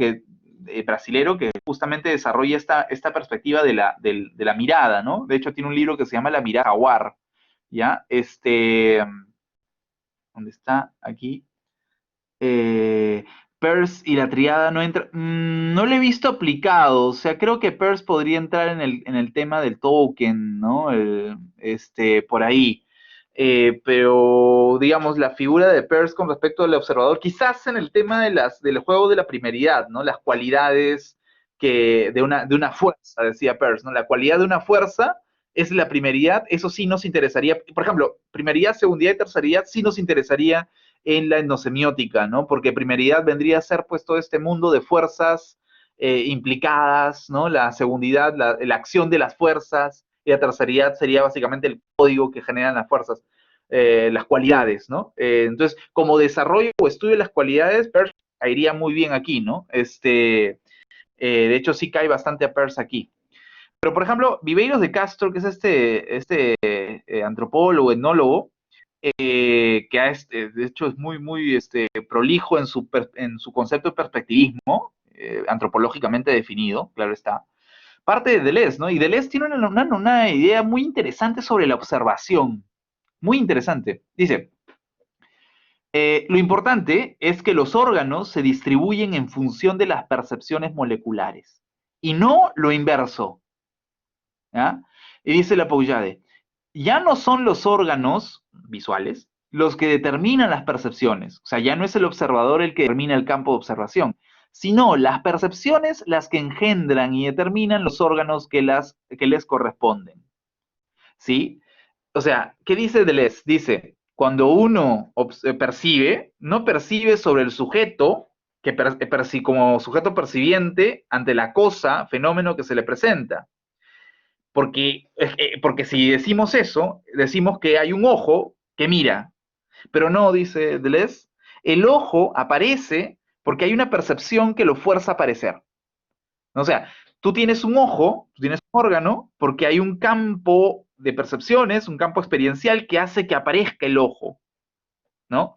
brasilero que justamente desarrolla esta perspectiva de la mirada, ¿no? De hecho, tiene un libro que se llama La mirada jaguar, ¿ya? ¿Dónde está? Aquí. Peirce y la triada no entra. No lo he visto aplicado. O sea, creo que Peirce podría entrar en el tema del token, ¿no? Por ahí. Pero, digamos, la figura de Peirce con respecto al observador, quizás en el tema del juego de la primeridad, ¿no? Las cualidades de una fuerza, decía Peirce, ¿no? La cualidad de una fuerza es la primeridad, eso sí nos interesaría. Por ejemplo, primeridad, segundidad y terceridad sí nos interesaría en la etnosemiótica, ¿no? Porque primeridad vendría a ser pues todo este mundo de fuerzas implicadas, ¿no? La segundidad, la acción de las fuerzas, y la terceridad sería básicamente el código que generan las fuerzas, las cualidades, ¿no? Entonces, como desarrollo o estudio de las cualidades, Peirce caería muy bien aquí, ¿no? De hecho, sí cae bastante a Peirce aquí. Pero, por ejemplo, Viveiros de Castro, que es este antropólogo, etnólogo, de hecho es muy, muy prolijo en su concepto de perspectivismo, antropológicamente definido, claro está. Parte de Deleuze, ¿no? Y Deleuze tiene una idea muy interesante sobre la observación, muy interesante. Dice, lo importante es que los órganos se distribuyen en función de las percepciones moleculares, y no lo inverso, ¿ya? Y dice Lapoullade, ya no son los órganos visuales los que determinan las percepciones, o sea, ya no es el observador el que determina el campo de observación, sino las percepciones las que engendran y determinan los órganos que les corresponden, ¿sí? O sea, ¿qué dice Deleuze? Dice, cuando uno percibe, no percibe sobre el sujeto, como sujeto percibiente ante la cosa, fenómeno que se le presenta, porque si decimos eso, decimos que hay un ojo que mira, pero no, dice Deleuze, el ojo aparece porque hay una percepción que lo fuerza a aparecer. O sea, tú tienes un ojo, tú tienes un órgano, porque hay un campo de percepciones, un campo experiencial que hace que aparezca el ojo, ¿no?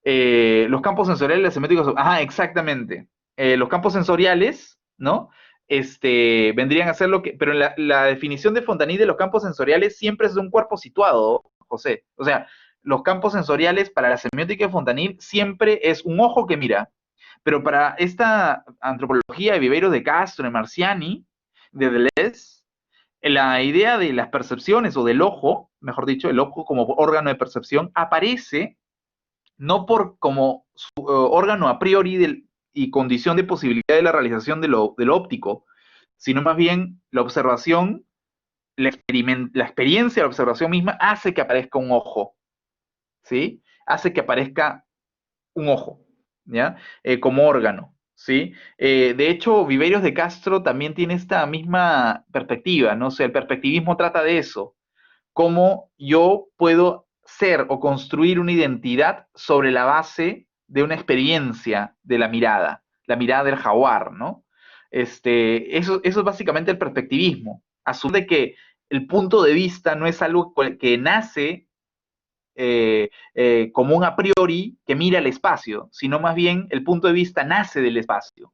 Los campos sensoriales semióticos, exactamente. Los campos sensoriales, ¿no? Vendrían a ser lo que, pero la definición de Fontanini de los campos sensoriales siempre es de un cuerpo situado, José. O sea, los campos sensoriales para la semiótica de Fontanini siempre es un ojo que mira, pero para esta antropología de Viveros de Castro, de Marciani, de Deleuze, la idea de las percepciones o del ojo, mejor dicho, el ojo como órgano de percepción, aparece no por como órgano a priori y condición de posibilidad de la realización de lo óptico, sino más bien la observación, la experiencia de la observación misma hace que aparezca un ojo, ¿sí? Hace que aparezca un ojo, ¿ya? Como órgano, ¿sí? De hecho, Viveiros de Castro también tiene esta misma perspectiva, ¿no? O sea, el perspectivismo trata de eso, cómo yo puedo ser o construir una identidad sobre la base de una experiencia de la mirada del jaguar, ¿no? Eso es básicamente el perspectivismo. Asume que el punto de vista no es algo que nace como un a priori que mira el espacio, sino más bien el punto de vista nace del espacio,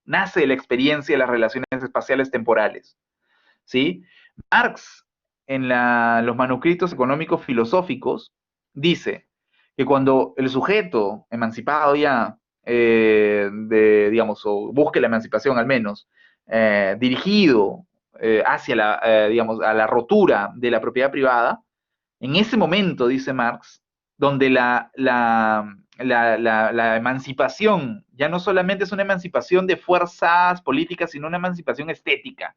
nace de la experiencia de las relaciones espaciales temporales, ¿sí? Marx, en los manuscritos económicos filosóficos, dice que cuando el sujeto emancipado ya, digamos, o busque la emancipación al menos, dirigido hacia digamos, a la rotura de la propiedad privada, en ese momento, dice Marx, donde la emancipación ya no solamente es una emancipación de fuerzas políticas, sino una emancipación estética.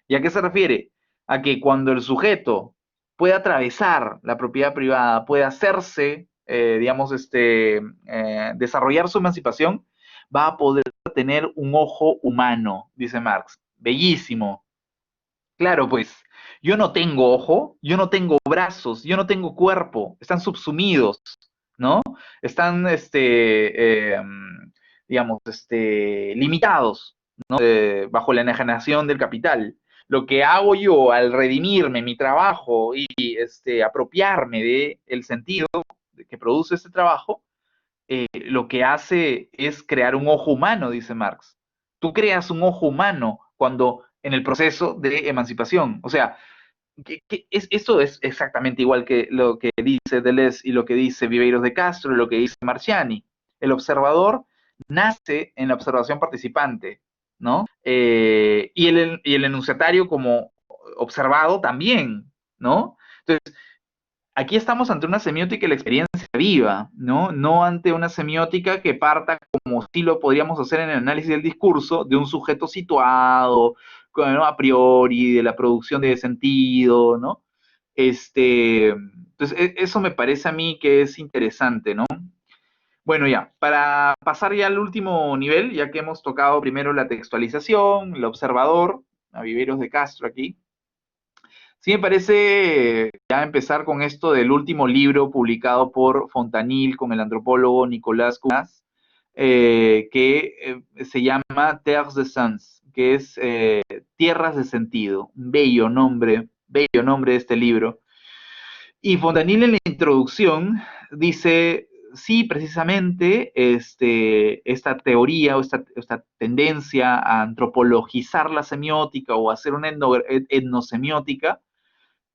¿Y a qué se refiere? A que cuando el sujeto puede atravesar la propiedad privada, puede hacerse, digamos, desarrollar su emancipación, va a poder tener un ojo humano, dice Marx. Bellísimo. Claro, pues, yo no tengo ojo, yo no tengo brazos, yo no tengo cuerpo, están subsumidos, ¿no? Están, digamos, limitados, ¿no? Bajo la enajenación del capital. Lo que hago yo al redimirme mi trabajo y apropiarme de el sentido que produce este trabajo, lo que hace es crear un ojo humano, dice Marx. Tú creas un ojo humano cuando en el proceso de emancipación. O sea, esto es exactamente igual que lo que dice Deleuze y lo que dice Viveiros de Castro y lo que dice Marciani. El observador nace en la observación participante, ¿no? Y el enunciatario como observado también, ¿no? Entonces, aquí estamos ante una semiótica de la experiencia viva, ¿no? No ante una semiótica que parta como si lo podríamos hacer en el análisis del discurso, de un sujeto situado, ¿no? A priori, de la producción de sentido, ¿no? Entonces, eso me parece a mí que es interesante, ¿no? Bueno, ya, para pasar ya al último nivel, ya que hemos tocado primero la textualización, el observador, a Viveros de Castro aquí, sí, me parece ya empezar con esto del último libro publicado por Fontanil con el antropólogo Nicolás Cunas, que se llama Terres de Sens, que es Tierras de Sentido. Un bello nombre de este libro. Y Fontanil en la introducción dice, sí, precisamente esta teoría o esta tendencia a antropologizar la semiótica o hacer una etnosemiótica,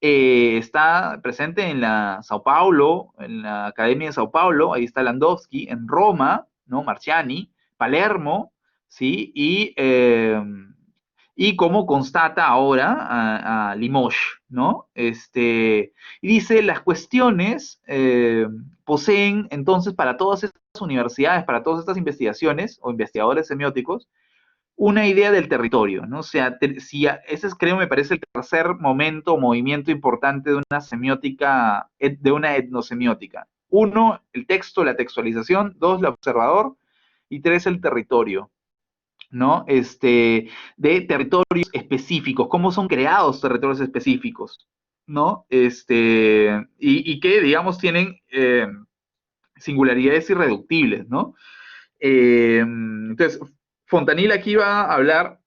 está presente en la Sao Paulo, en la Academia de Sao Paulo, ahí está Landowski, en Roma, ¿no? Marciani, Palermo, ¿sí? Y como constata ahora a Limoges, ¿no? Y dice, las cuestiones poseen entonces para todas estas universidades, para todas estas investigaciones o investigadores semióticos, una idea del territorio, ¿no? O sea, ese es, creo, me parece el tercer momento o movimiento importante de una semiótica, de una etnosemiótica. Uno, el texto, la textualización. Dos, el observador. Y tres, el territorio, ¿no? De territorios específicos, cómo son creados territorios específicos, ¿no? Y que, digamos, tienen singularidades irreductibles, ¿no? Entonces, Fontanil aquí va a hablar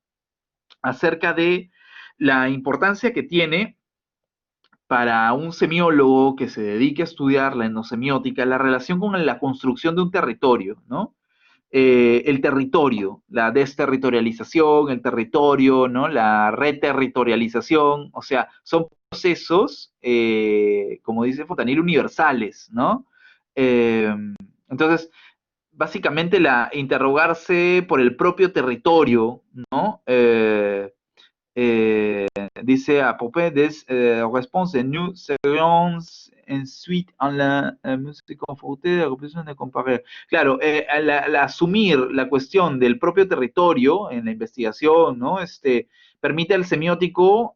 acerca de la importancia que tiene para un semiólogo que se dedique a estudiar la etnosemiótica, la relación con la construcción de un territorio, ¿no? El territorio, la desterritorialización, el territorio, ¿no? La reterritorialización, o sea, son procesos, como dice Fontanil, universales, ¿no? Eh, entonces, básicamente interrogarse por el propio territorio, ¿no? Dice à propos des réponses et nous serions ensuite en la música confrontée de representación de comparar. Claro, al asumir la cuestión del propio territorio en la investigación, ¿no? Permite al semiótico,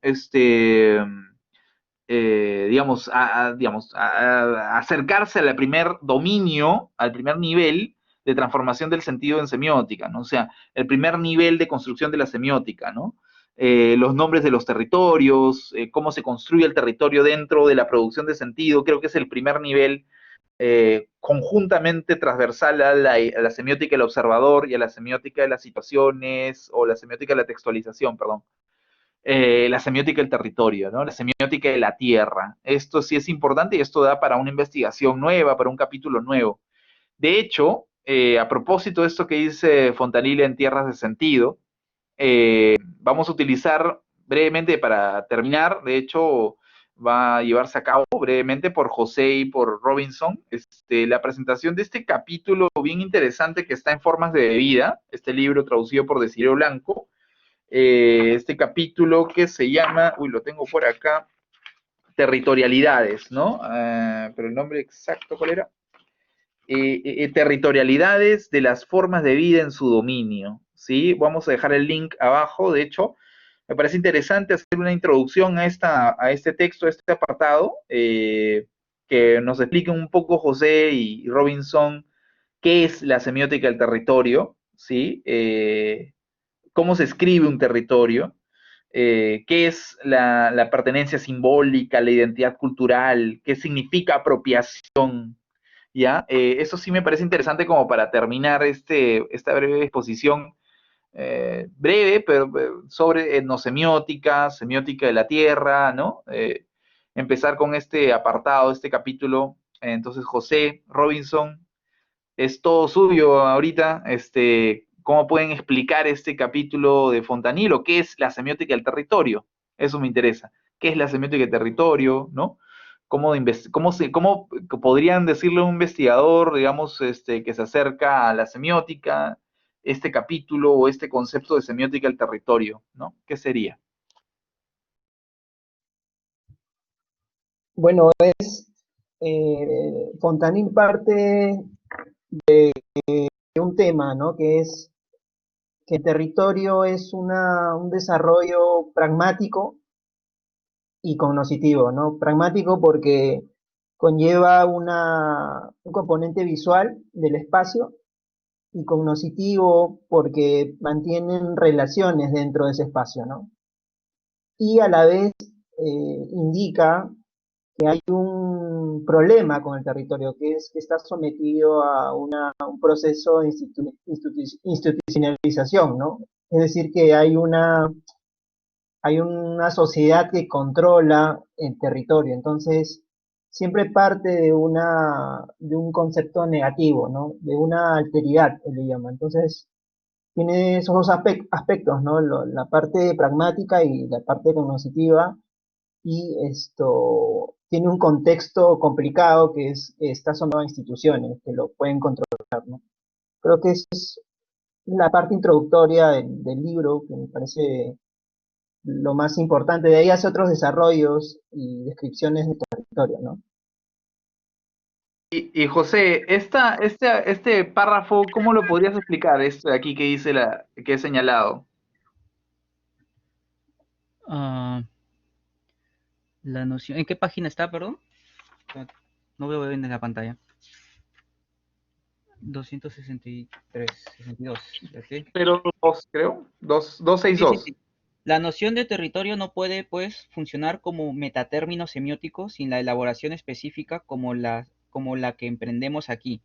digamos, acercarse al primer dominio, al primer nivel de transformación del sentido en semiótica, ¿no? O sea, el primer nivel de construcción de la semiótica, ¿no? Los nombres de los territorios, cómo se construye el territorio dentro de la producción de sentido, creo que es el primer nivel conjuntamente transversal a la semiótica del observador y a la semiótica de las situaciones, o la semiótica de la textualización, perdón. La semiótica del territorio, ¿no? La semiótica de la tierra. Esto sí es importante y esto da para una investigación nueva, para un capítulo nuevo. De hecho, a propósito de esto que dice Fontanilla en Tierras de Sentido, vamos a utilizar brevemente para terminar, de hecho va a llevarse a cabo brevemente por José y por Robinson, la presentación de este capítulo bien interesante que está en Formas de Vida, este libro traducido por Desirio Blanco, este capítulo que se llama, lo tengo por acá, Territorialidades, ¿no? Pero el nombre exacto, ¿cuál era? Territorialidades de las formas de vida en su dominio, ¿sí? Vamos a dejar el link abajo, de hecho, me parece interesante hacer una introducción a este texto, a este apartado, que nos expliquen un poco José y Robinson qué es la semiótica del territorio, ¿sí? Cómo se escribe un territorio, qué es la pertenencia simbólica, la identidad cultural, qué significa apropiación, ¿ya? Eso sí me parece interesante como para terminar esta breve exposición, breve, pero sobre etnosemiótica, semiótica de la tierra, ¿no? Empezar con este apartado, este capítulo. Entonces, José Robinson, es todo suyo ahorita. ¿Cómo pueden explicar este capítulo de Fontanilo? ¿Qué es la semiótica del territorio? Eso me interesa. ¿Qué es la semiótica del territorio? ¿No? ¿Cómo podrían decirle a un investigador, digamos, que se acerca a la semiótica, este capítulo o este concepto de semiótica del territorio, ¿no? ¿Qué sería? Bueno, Fontanil parte de un tema, ¿no? Que es que el territorio es un desarrollo pragmático y cognoscitivo, ¿no? Pragmático porque conlleva un componente visual del espacio, y cognoscitivo porque mantienen relaciones dentro de ese espacio, ¿no? Y a la vez indica que hay un problema con el territorio, que es que está sometido a un proceso de institucionalización, ¿no? Es decir, que hay una sociedad que controla el territorio, entonces siempre parte de un concepto negativo, ¿no? De una alteridad, él le llama. Entonces, tiene esos dos aspectos, ¿no? La parte pragmática y la parte cognitiva, y esto tiene un contexto complicado que es que está sometido a instituciones que lo pueden controlar, ¿no? Creo que esa es la parte introductoria del libro, que me parece lo más importante. De ahí hace otros desarrollos y descripciones de territorio, ¿no? Y José, este párrafo, ¿cómo lo podrías explicar? Esto de aquí que dice que he señalado. Ah, la noción. ¿En qué página está, perdón? No veo bien en la pantalla. 263, 62. ¿Ok? Pero dos, creo. Sí, sí, 262. sí. La noción de territorio no puede, pues, funcionar como metatérmino semiótico sin la elaboración específica como la que emprendemos aquí.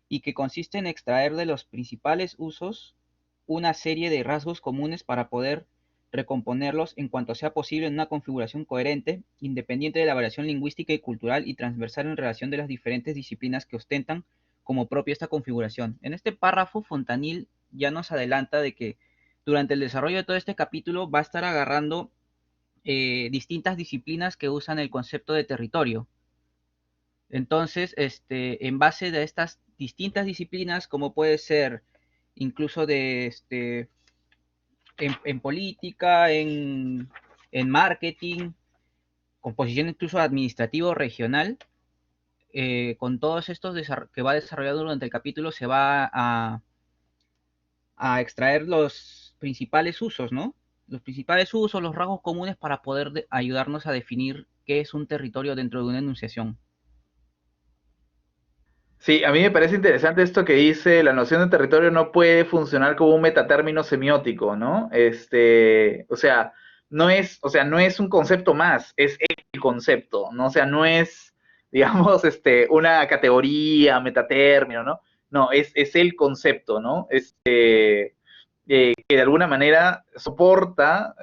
y que consiste en extraer de los principales usos una serie de rasgos comunes para poder recomponerlos en cuanto sea posible en una configuración coherente, independiente de la variación lingüística y cultural y transversal en relación de las diferentes disciplinas que ostentan como propia esta configuración. En este párrafo, Fontanil ya nos adelanta de que durante el desarrollo de todo este capítulo va a estar agarrando distintas disciplinas que usan el concepto de territorio. Entonces, en base de estas distintas disciplinas, como puede ser incluso en política, en marketing, composición incluso administrativo regional, con todos estos que va desarrollando durante el capítulo, se va a extraer los principales usos, ¿no? Los principales usos, los rasgos comunes para poder ayudarnos a definir qué es un territorio dentro de una enunciación. Sí, a mí me parece interesante esto que dice, la noción de territorio no puede funcionar como un metatérmino semiótico, ¿no? No es un concepto más, es el concepto, ¿no? O sea, no es, digamos, una categoría, metatérmino, ¿no? No, es el concepto, ¿no? Que de alguna manera soporta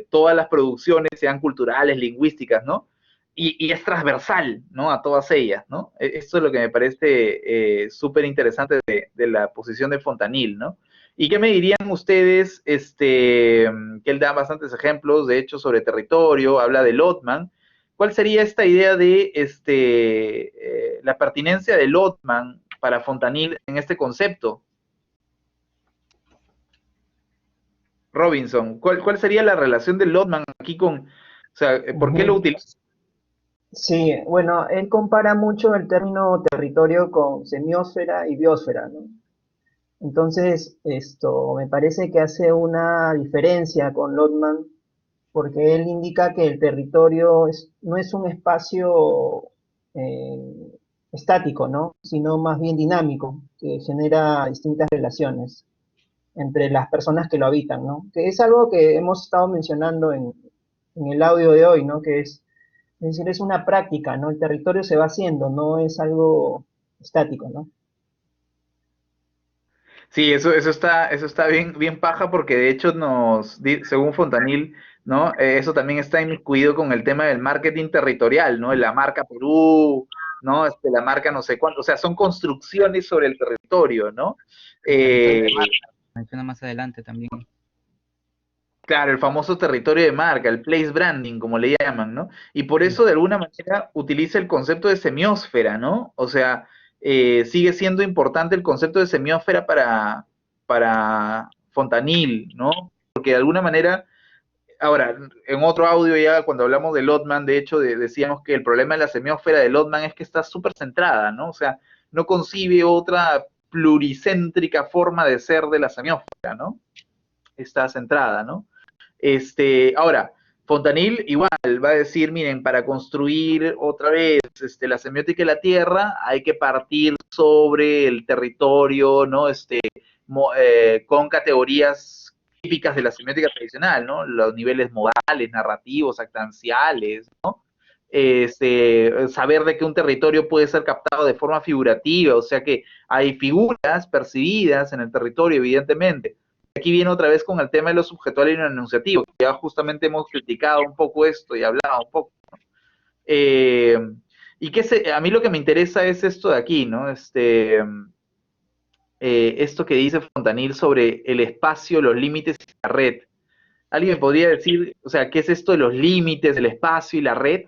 todas las producciones, sean culturales, lingüísticas, ¿no? Y es transversal, ¿no? A todas ellas, ¿no? Esto es lo que me parece súper interesante de la posición de Fontanil, ¿no? ¿Y qué me dirían ustedes? Que él da bastantes ejemplos, de hecho, sobre territorio, habla de Lotman. ¿Cuál sería esta idea de la pertinencia de Lotman para Fontanil en este concepto? Robinson, ¿cuál sería la relación de Lotman aquí con, o sea, por qué lo Ujú. utiliza? Sí, bueno, él compara mucho el término territorio con semiósfera y biosfera, ¿no? Entonces, esto me parece que hace una diferencia con Lotman, porque él indica que el territorio no es un espacio eh, estático, ¿no? Sino más bien dinámico, que genera distintas relaciones entre las personas que lo habitan, ¿no? Que es algo que hemos estado mencionando en el audio de hoy, ¿no? Es decir, es una práctica, ¿no? El territorio se va haciendo, no es algo estático, ¿no? Sí, eso está bien, bien paja porque de hecho según Fontanil, ¿no? Eso también está inmiscuido con el tema del marketing territorial, ¿no? La marca Perú, ¿no? La marca no sé cuánto, o sea, son construcciones sobre el territorio, ¿no? El territorio Eh, de marca, menciona más adelante también. Claro, el famoso territorio de marca, el place branding, como le llaman, ¿no? Y por Sí. eso, de alguna manera, utiliza el concepto de semiósfera, ¿no? O sea, sigue siendo importante el concepto de semiósfera para Fontanil, ¿no? Porque de alguna manera, ahora, en otro audio ya, cuando hablamos de Lotman, de hecho, decíamos que el problema de la semiósfera de Lotman es que está súper centrada, ¿no? O sea, no concibe otra pluricéntrica forma de ser de la semiósfera, ¿no? Está centrada, ¿no? Ahora, Fontanil igual va a decir, miren, para construir otra vez la semiótica de la Tierra hay que partir sobre el territorio, ¿no? Con categorías típicas de la semiótica tradicional, ¿no? Los niveles modales, narrativos, actanciales, ¿no? Saber de que un territorio puede ser captado de forma figurativa, o sea que hay figuras percibidas en el territorio, evidentemente. Aquí viene otra vez con el tema de lo subjetual y lo enunciativo, que ya justamente hemos criticado un poco esto y hablado un poco. Eh, a mí lo que me interesa es esto de aquí, ¿no? Esto que dice Fontanil sobre el espacio, los límites y la red. ¿Alguien me podría decir, o sea, qué es esto de los límites, el espacio y la red?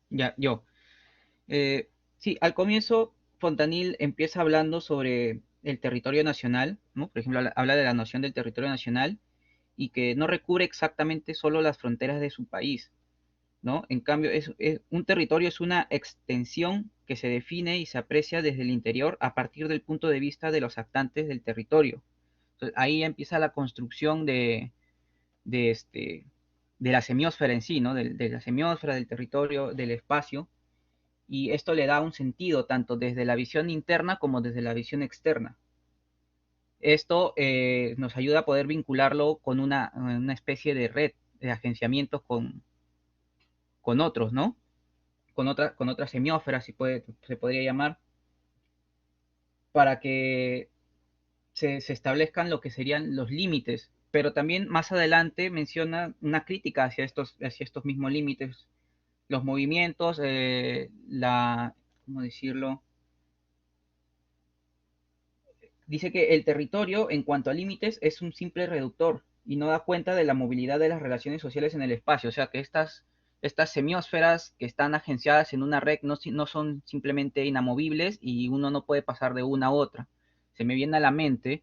Ya, yo. Sí, al comienzo Fontanil empieza hablando sobre el territorio nacional, ¿no? Por ejemplo, habla de la noción del territorio nacional y que no recubre exactamente solo las fronteras de su país, ¿no? En cambio, un territorio es una extensión que se define y se aprecia desde el interior a partir del punto de vista de los habitantes del territorio. Entonces, ahí ya empieza la construcción de, este, de la semiósfera en sí, ¿no? De la semiósfera, del territorio, del espacio, y esto le da un sentido tanto desde la visión interna como desde la visión externa. Esto nos ayuda a poder vincularlo con una especie de red de agenciamientos con otros, ¿no? con otra semiósfera, se podría llamar, para que se establezcan lo que serían los límites. Pero también más adelante menciona una crítica hacia estos mismos límites, los movimientos, ¿cómo decirlo? Dice que el territorio, en cuanto a límites, es un simple reductor y no da cuenta de la movilidad de las relaciones sociales en el espacio. O sea que estas semiósferas que están agenciadas en una red no son simplemente inamovibles y uno no puede pasar de una a otra. Se me viene a la mente,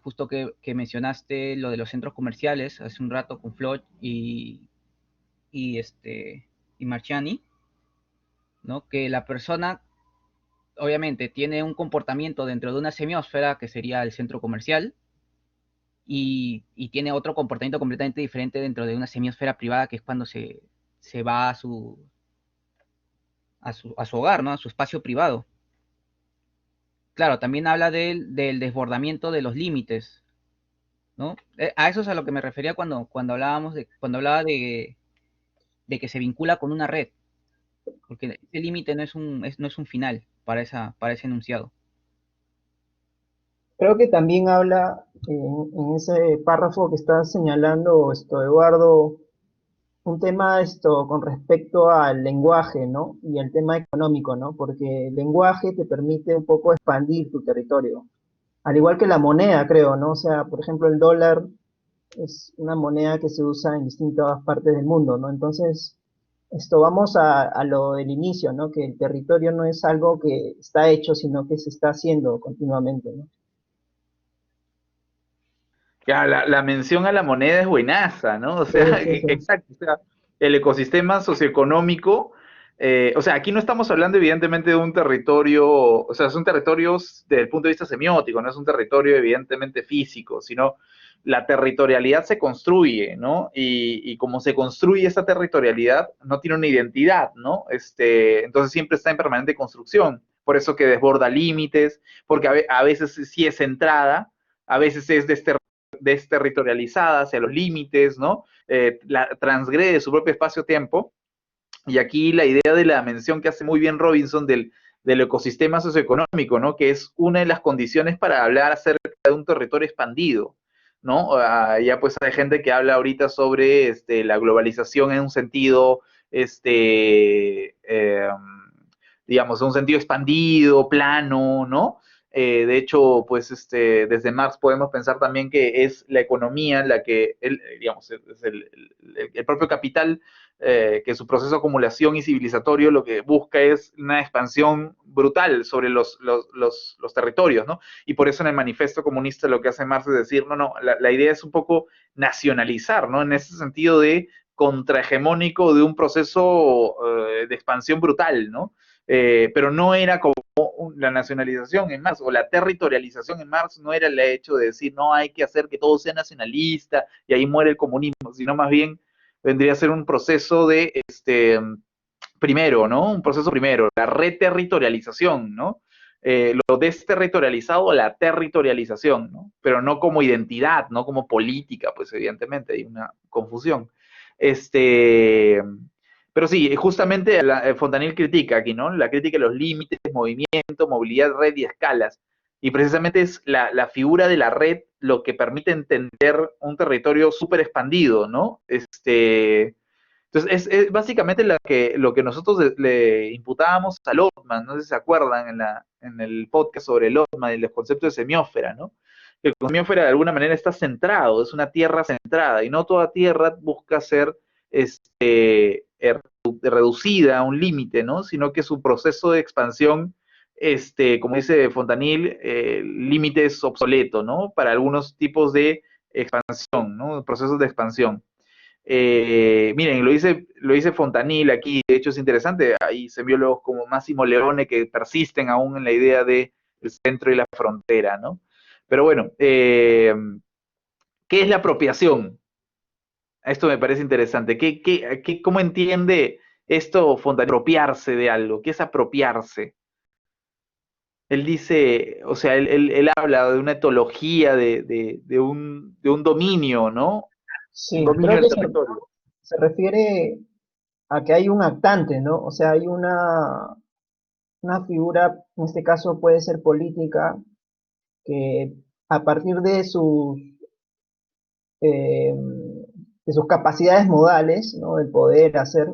justo que mencionaste lo de los centros comerciales hace un rato con Floyd y Marciani, ¿no? Que la persona obviamente tiene un comportamiento dentro de una semiósfera que sería el centro comercial y tiene otro comportamiento completamente diferente dentro de una semiósfera privada que es cuando se va a su hogar, ¿no? A su espacio privado. Claro, también habla del desbordamiento de los límites, ¿no? A eso es a lo que me refería cuando cuando hablaba de que se vincula con una red, porque ese límite no es un final para ese enunciado. Creo que también habla en ese párrafo que está señalando Eduardo, un tema con respecto al lenguaje, ¿no? Y el tema económico, ¿no? Porque el lenguaje te permite un poco expandir tu territorio. Al igual que la moneda, creo, ¿no? O sea, por ejemplo, el dólar es una moneda que se usa en distintas partes del mundo, ¿no? Entonces, vamos a lo del inicio, ¿no? Que el territorio no es algo que está hecho, sino que se está haciendo continuamente, ¿no? Ya, la mención a la moneda es buenaza, ¿no? O Sí, sea, sí, sí. exacto, o sea, el ecosistema socioeconómico, o sea, aquí no estamos hablando evidentemente de un territorio, o sea, son territorios desde el punto de vista semiótico, no es un territorio evidentemente físico, sino la territorialidad se construye, ¿no? Y como se construye esa territorialidad, no tiene una identidad, ¿no? Entonces siempre está en permanente construcción, por eso que desborda límites, porque a veces sí es centrada, a veces es desterritorializada hacia los límites, ¿no? Transgrede su propio espacio-tiempo. Y aquí la idea de la mención que hace muy bien Robinson del ecosistema socioeconómico, ¿no? Que es una de las condiciones para hablar acerca de un territorio expandido, ¿no? Ya pues hay gente que habla ahorita sobre la globalización en un sentido, digamos, en un sentido expandido, plano, ¿no? De hecho, pues desde Marx podemos pensar también que es la economía la que, digamos, es el propio capital, que su proceso de acumulación y civilizatorio lo que busca es una expansión brutal sobre los territorios, ¿no? Y por eso en el manifiesto comunista lo que hace Marx es decir, no, la idea es un poco nacionalizar, ¿no? En ese sentido de contrahegemónico de un proceso de expansión brutal, ¿no? Pero no era como la nacionalización en Marx o la territorialización en Marx no era el hecho de decir no hay que hacer que todo sea nacionalista y ahí muere el comunismo, sino más bien vendría a ser un proceso de primero, ¿no? Un proceso primero, la reterritorialización, ¿no? Lo desterritorializado, la territorialización, ¿no? Pero no como identidad, no como política, pues evidentemente hay una confusión. Este, pero sí, justamente Fontanil critica aquí, ¿no? La crítica de los límites, movimiento, movilidad, red y escalas. Y precisamente es la figura de la red lo que permite entender un territorio súper expandido, ¿no? Entonces, es básicamente lo que nosotros le imputábamos a Lotman, no sé si se acuerdan en el podcast sobre Lotman y los conceptos de semiósfera, ¿no? Que la semiósfera de alguna manera está centrado, es una tierra centrada, y no toda tierra busca ser reducida a un límite, ¿no? Sino que su proceso de expansión, como dice Fontanil, el límite es obsoleto, ¿no? Para algunos tipos de expansión, ¿no? Procesos de expansión. Miren, lo dice Fontanil aquí, de hecho es interesante, hay semiólogos como Massimo Leone que persisten aún en la idea de el centro y la frontera, ¿no? Pero bueno, ¿qué es la apropiación? Esto me parece interesante. ¿Cómo entiende esto Fontanil, apropiarse de algo? ¿Qué es apropiarse? Él dice, o sea, él habla de una etología, de un dominio, ¿no? Un Sí, dominio creo del que territorio. se refiere a que hay un actante, ¿no? O sea, hay una figura, en este caso puede ser política, que a partir eh, de sus capacidades modales, ¿no? El poder hacer,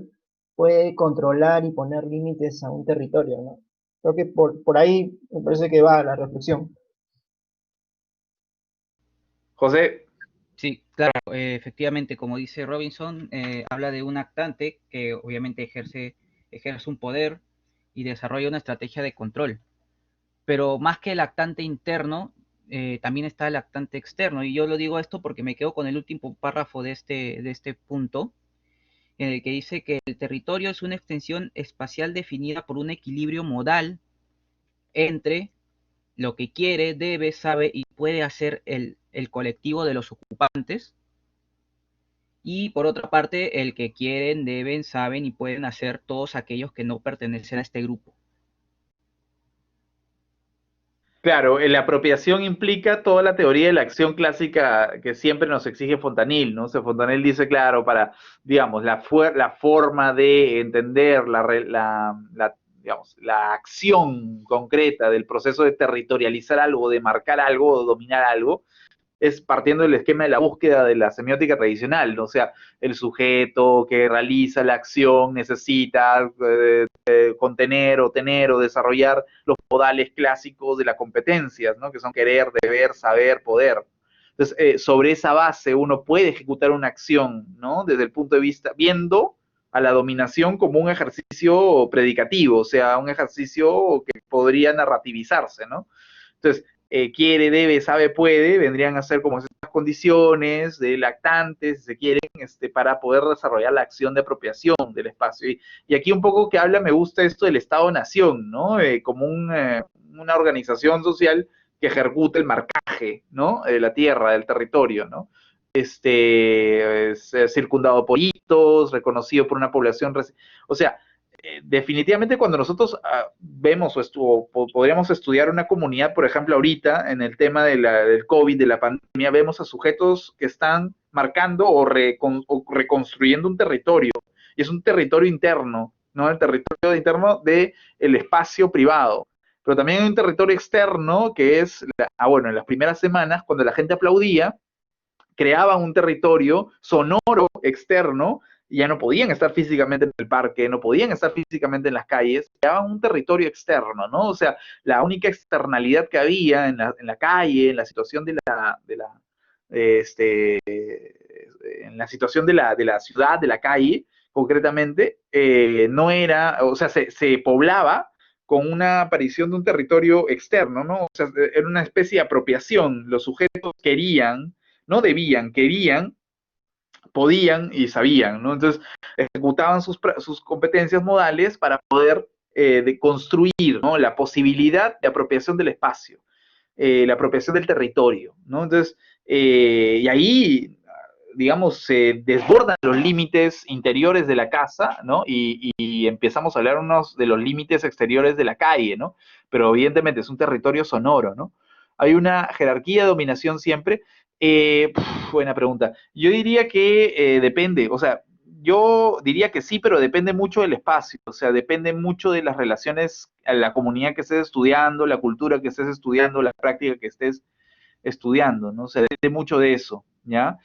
puede controlar y poner límites a un territorio, ¿no? Creo que por ahí me parece que va la reflexión. José, Sí, claro, efectivamente, como dice Robinson, habla de un actante que obviamente ejerce un poder y desarrolla una estrategia de control. Pero más que el actante interno, también está el actante externo. Y yo lo digo esto porque me quedo con el último párrafo de este punto, en el que dice que el territorio es una extensión espacial definida por un equilibrio modal entre lo que quiere, debe, sabe y puede hacer el colectivo de los ocupantes, y por otra parte el que quieren, deben, saben y pueden hacer todos aquellos que no pertenecen a este grupo. claro, la apropiación implica toda la teoría de la acción clásica que siempre nos exige Fontanil, ¿no? O sea, Fontanil dice, claro, para, digamos, la forma de entender digamos, la acción concreta del proceso de territorializar algo, de marcar algo o dominar algo, es partiendo del esquema de la búsqueda de la semiótica tradicional, ¿no? O sea, el sujeto que realiza la acción necesita contener o tener o desarrollar los modales clásicos de las competencias, ¿no? Que son querer, deber, saber, poder. Entonces, sobre esa base uno puede ejecutar una acción, ¿no? Desde el punto de vista, viendo a la dominación como un ejercicio predicativo, o sea, un ejercicio que podría narrativizarse, ¿no? Entonces, quiere, debe, sabe, puede, vendrían a ser como esas condiciones de lactantes, si se quieren, para poder desarrollar la acción de apropiación del espacio. Y aquí un poco que habla, me gusta esto del Estado-Nación, ¿no? Como una organización social que ejecuta el marcaje, ¿no? De la tierra, del territorio, ¿no? Es circundado por hitos, reconocido por una población, o sea, definitivamente cuando nosotros vemos o podríamos estudiar una comunidad, por ejemplo, ahorita en el tema del COVID, de la pandemia, vemos a sujetos que están marcando o reconstruyendo un territorio, y es un territorio interno, ¿no? El territorio interno del espacio privado. Pero también hay un territorio externo que es, bueno, en las primeras semanas, cuando la gente aplaudía, creaban un territorio sonoro externo, y ya no podían estar físicamente en el parque, no podían estar físicamente en las calles, creaban un territorio externo, ¿no? O sea, la única externalidad que había en la calle, en la situación en la situación de la ciudad, de la calle, concretamente, no era, o sea, se poblaba con una aparición de un territorio externo, ¿no? O sea, era una especie de apropiación. Los sujetos querían, no debían, querían, podían y sabían, ¿no? Entonces ejecutaban sus competencias modales para poder construir, ¿no? La posibilidad de apropiación del espacio, la apropiación del territorio, ¿no? Entonces, y ahí, digamos, se desbordan los límites interiores de la casa, ¿no? Y empezamos a hablar unos de los límites exteriores de la calle, ¿no? Pero evidentemente es un territorio sonoro, ¿no? Hay una jerarquía de dominación siempre. Buena pregunta. Yo diría que depende, o sea, yo diría que sí, pero depende mucho del espacio, o sea, depende mucho de las relaciones a la comunidad que estés estudiando, la cultura que estés estudiando, la práctica que estés estudiando, ¿no? Se depende mucho de eso, ¿ya?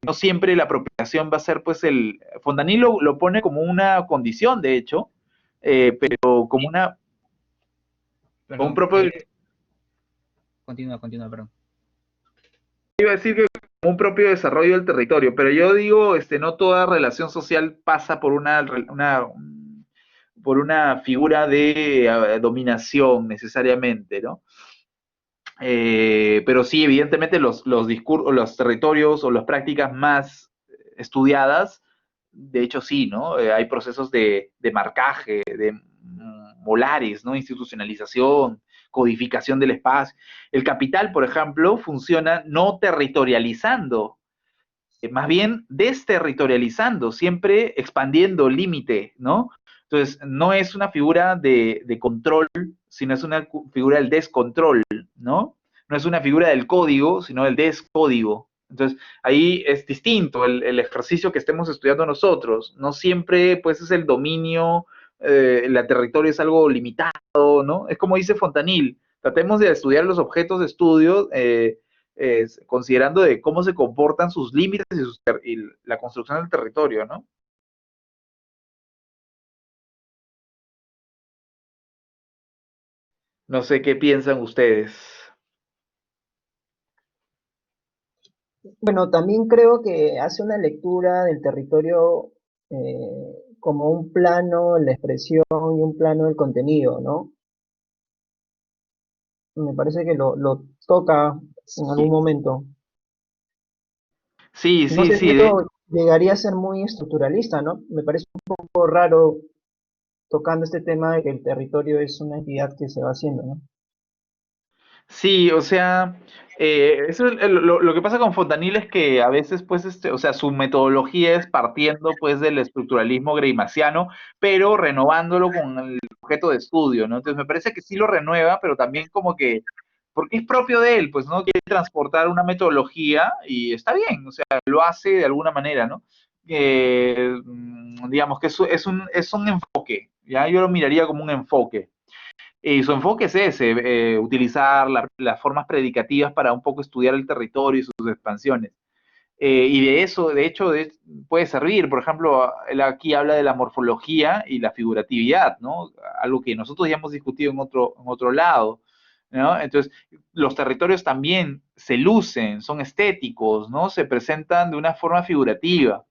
No siempre la apropiación va a ser, pues, Fontanil lo pone como una condición, de hecho, pero como como un Perdón, propio, continúa, perdón. iba a decir que como un propio desarrollo del territorio, pero yo digo, no toda relación social pasa por por una figura de dominación necesariamente, ¿no? Pero sí, evidentemente los territorios o las prácticas más estudiadas, de hecho sí, ¿no? Hay procesos de marcaje, de molares, ¿no? Institucionalización, codificación del espacio. El capital, por ejemplo, funciona no territorializando, más bien desterritorializando, siempre expandiendo límite, ¿no? Entonces, no es una figura de control, sino es una figura del descontrol, ¿no? No es una figura del código, sino del descódigo. Entonces, ahí es distinto el ejercicio que estemos estudiando nosotros. No siempre, pues, es el dominio, el territorio es algo limitado, ¿no? Es como dice Fontanil, tratemos de estudiar los objetos de estudio considerando de cómo se comportan sus límites y la construcción del territorio, ¿no? No sé qué piensan ustedes. Bueno, también creo que hace una lectura del territorio como un plano la expresión y un plano el contenido, ¿no? Me parece que lo toca en algún Sí, momento. sí, No sí, sé si sí. esto llegaría a ser muy estructuralista, ¿no? Me parece un poco raro tocando este tema de que el territorio es una entidad que se va haciendo, ¿no? Sí, o sea, eso lo que pasa con Fontanil es que a veces, pues, o sea, su metodología es partiendo, pues, del estructuralismo greimaciano, pero renovándolo con el objeto de estudio, ¿no? Entonces, me parece que sí lo renueva, pero también como que, porque es propio de él, pues, ¿no? Quiere transportar una metodología y está bien, o sea, lo hace de alguna manera, ¿no? Digamos que es un enfoque, ¿ya? Yo lo miraría como un enfoque. Y su enfoque es ese, utilizar las formas predicativas para un poco estudiar el territorio y sus expansiones. Y de eso, de hecho, puede servir. Por ejemplo, él aquí habla de la morfología y la figuratividad, ¿no? Algo que nosotros ya hemos discutido en otro lado, ¿no? Entonces, los territorios también se lucen, son estéticos, ¿no? Se presentan de una forma figurativa.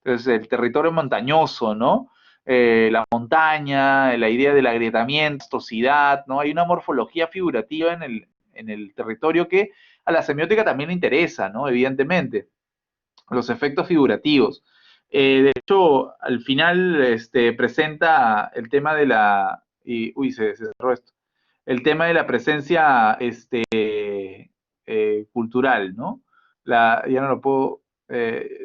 Entonces, el territorio montañoso, ¿no? La montaña, la idea del agrietamiento, tosidad, ¿no? Hay una morfología figurativa en el territorio que a la semiótica también le interesa, ¿no? Evidentemente los efectos figurativos. De hecho, al final presenta el tema de uy, se cerró esto. El tema de la presencia cultural, ¿no? Ya no lo puedo.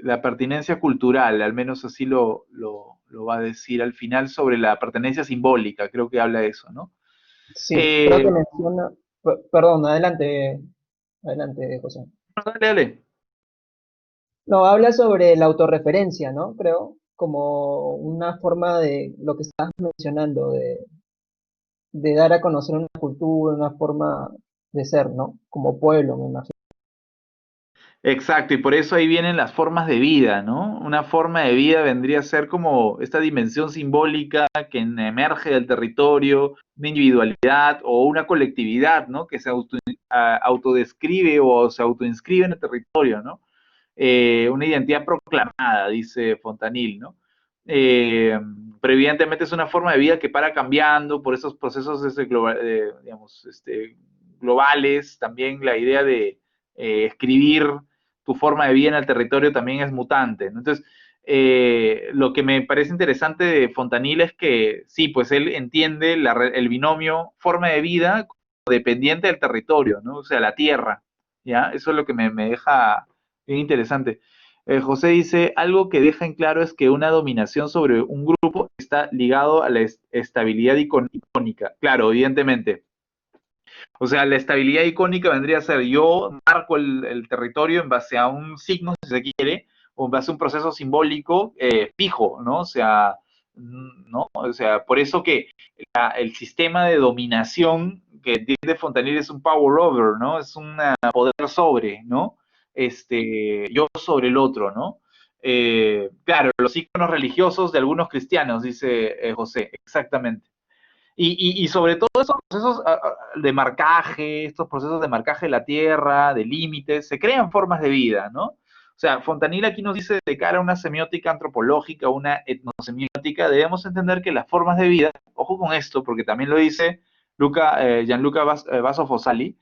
La pertinencia cultural, al menos así lo va a decir al final sobre la pertenencia simbólica, creo que habla de eso, ¿no? Sí, creo Eh, que menciona, perdón, adelante, adelante, José. dale, dale. No, habla sobre la autorreferencia, ¿no? Creo, como una forma de lo que estás mencionando, de dar a conocer una cultura, una forma de ser, ¿no? Como pueblo, me imagino. Exacto, y por eso ahí vienen las formas de vida, ¿no? Una forma de vida vendría a ser como esta dimensión simbólica que emerge del territorio, una individualidad o una colectividad, ¿no? Que se autodescribe o se autoinscribe en el territorio, ¿no? Una identidad proclamada, dice Fontanil, ¿no? Eh, pero evidentemente es una forma de vida que para cambiando por esos procesos digamos, globales, también la idea de escribir tu forma de vida en el territorio también es mutante, ¿no? Entonces, lo que me parece interesante de Fontanil es que sí, pues él entiende el binomio forma de vida dependiente del territorio, ¿no? O sea, la tierra, ¿ya? Eso es lo que me deja bien interesante. José dice, algo que deja en claro es que una dominación sobre un grupo está ligado a la estabilidad icónica. Claro, evidentemente. O sea, la estabilidad icónica vendría a ser yo marco el territorio en base a un signo, si se quiere, o en base a un proceso simbólico fijo, ¿no? O sea, ¿no? O sea, por eso que el sistema de dominación que entiende Fontanil es un power over, ¿no? Es un poder sobre, ¿no? Yo sobre el otro, ¿no? Claro, los iconos religiosos de algunos cristianos, dice José, exactamente. Y sobre todo esos procesos de marcaje, estos procesos de marcaje de la tierra, de límites, se crean formas de vida, ¿no? O sea, Fontanil aquí nos dice de cara a una semiótica antropológica, una etnosemiótica, debemos entender que las formas de vida, ojo con esto, porque también lo dice Gianluca Basso Fossali,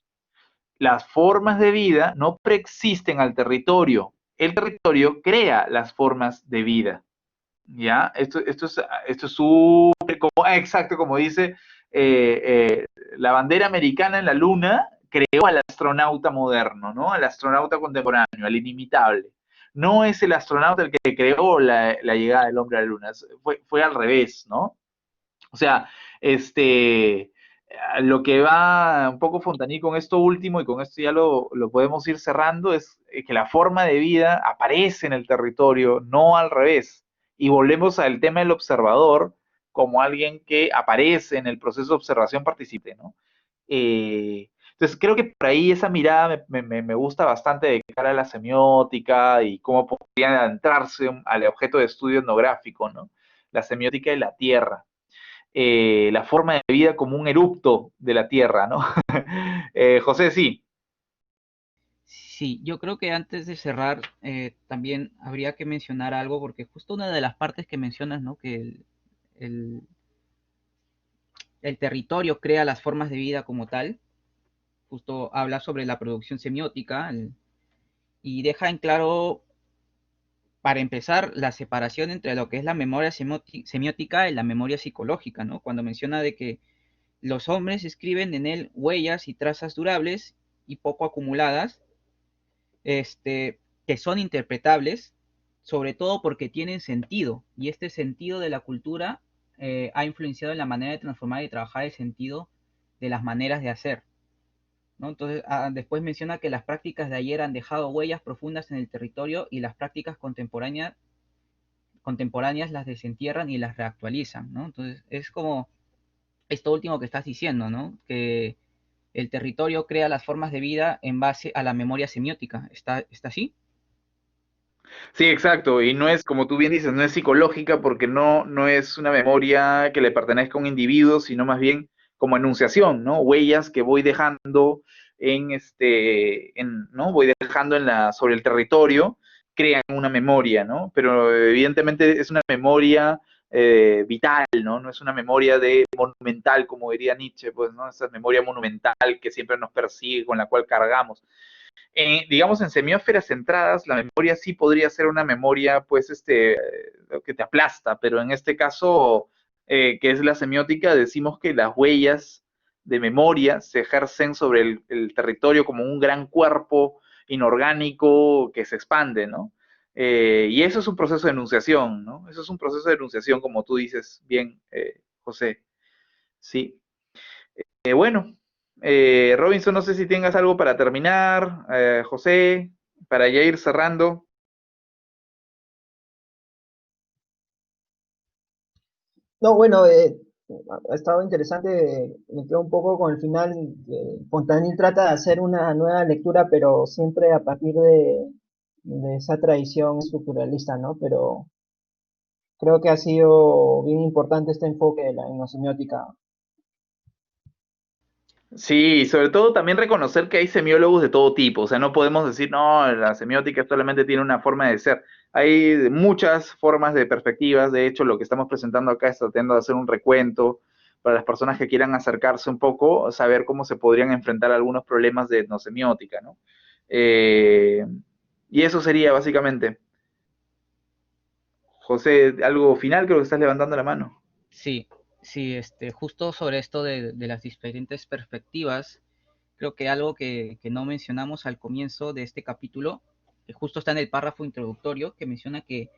las formas de vida no preexisten al territorio, el territorio crea las formas de vida. ¿Ya? Esto es súper, exacto, como dice, la bandera americana en la luna creó al astronauta moderno, ¿no? Al astronauta contemporáneo, al inimitable. No es el astronauta el que creó la llegada del hombre a la luna, fue al revés, ¿no? O sea, lo que va un poco Fontaní con esto último, y con esto ya lo podemos ir cerrando, es que la forma de vida aparece en el territorio, no al revés. Y volvemos al tema del observador como alguien que aparece en el proceso de observación participante, ¿no? Entonces creo que por ahí esa mirada me gusta bastante de cara a la semiótica y cómo podría adentrarse al objeto de estudio etnográfico, ¿no? La semiótica de la tierra, la forma de vida como un erupto de la tierra, ¿no? José, sí. Sí, yo creo que antes de cerrar también habría que mencionar algo, porque justo una de las partes que mencionas, ¿no? Que el, el territorio crea las formas de vida como tal, justo habla sobre la producción semiótica y deja en claro, para empezar, la separación entre lo que es la memoria semiótica y la memoria psicológica, ¿no? Cuando menciona de que los hombres escriben en él huellas y trazas durables y poco acumuladas, que son interpretables, sobre todo porque tienen sentido, y este sentido de la cultura ha influenciado en la manera de transformar y trabajar el sentido de las maneras de hacer, ¿no? Entonces, después menciona que las prácticas de ayer han dejado huellas profundas en el territorio y las prácticas contemporáneas las desentierran y las reactualizan, ¿no? Entonces, es como esto último que estás diciendo, ¿no? Que el territorio crea las formas de vida en base a la memoria semiótica. ¿Está así? Sí, exacto. Y no es, como tú bien dices, no es psicológica porque no es una memoria que le pertenezca a un individuo, sino más bien como enunciación, ¿no? Huellas que voy dejando ¿no? Voy dejando sobre el territorio, crean una memoria, ¿no? Pero evidentemente es una memoria vital, ¿no? No es una memoria monumental, como diría Nietzsche, pues, ¿no? Esa memoria monumental que siempre nos persigue, con la cual cargamos. Digamos, en semiósferas centradas, la memoria sí podría ser una memoria, pues, que te aplasta, pero en este caso, que es la semiótica, decimos que las huellas de memoria se ejercen sobre el territorio como un gran cuerpo inorgánico que se expande, ¿no? Y eso es un proceso de enunciación, ¿no? Eso es un proceso de enunciación, como tú dices bien, José. Sí. Bueno, Robinson, no sé si tengas algo para terminar, José, para ya ir cerrando. No, bueno, ha estado interesante, me quedo un poco con el final. Fontanil trata de hacer una nueva lectura, pero siempre a partir de esa tradición estructuralista, ¿no? Pero creo que ha sido bien importante este enfoque de la etnosemiótica. Sí, sobre todo también reconocer que hay semiólogos de todo tipo, o sea, no podemos decir, no, la semiótica solamente tiene una forma de ser. Hay muchas formas de perspectivas, de hecho, lo que estamos presentando acá es tratando de hacer un recuento para las personas que quieran acercarse un poco, saber cómo se podrían enfrentar a algunos problemas de etnosemiótica, ¿no? Eh, y eso sería básicamente. José, algo final, creo que estás levantando la mano. Sí, sí, justo sobre esto de las diferentes perspectivas, creo que algo que no mencionamos al comienzo de este capítulo, que justo está en el párrafo introductorio, que menciona que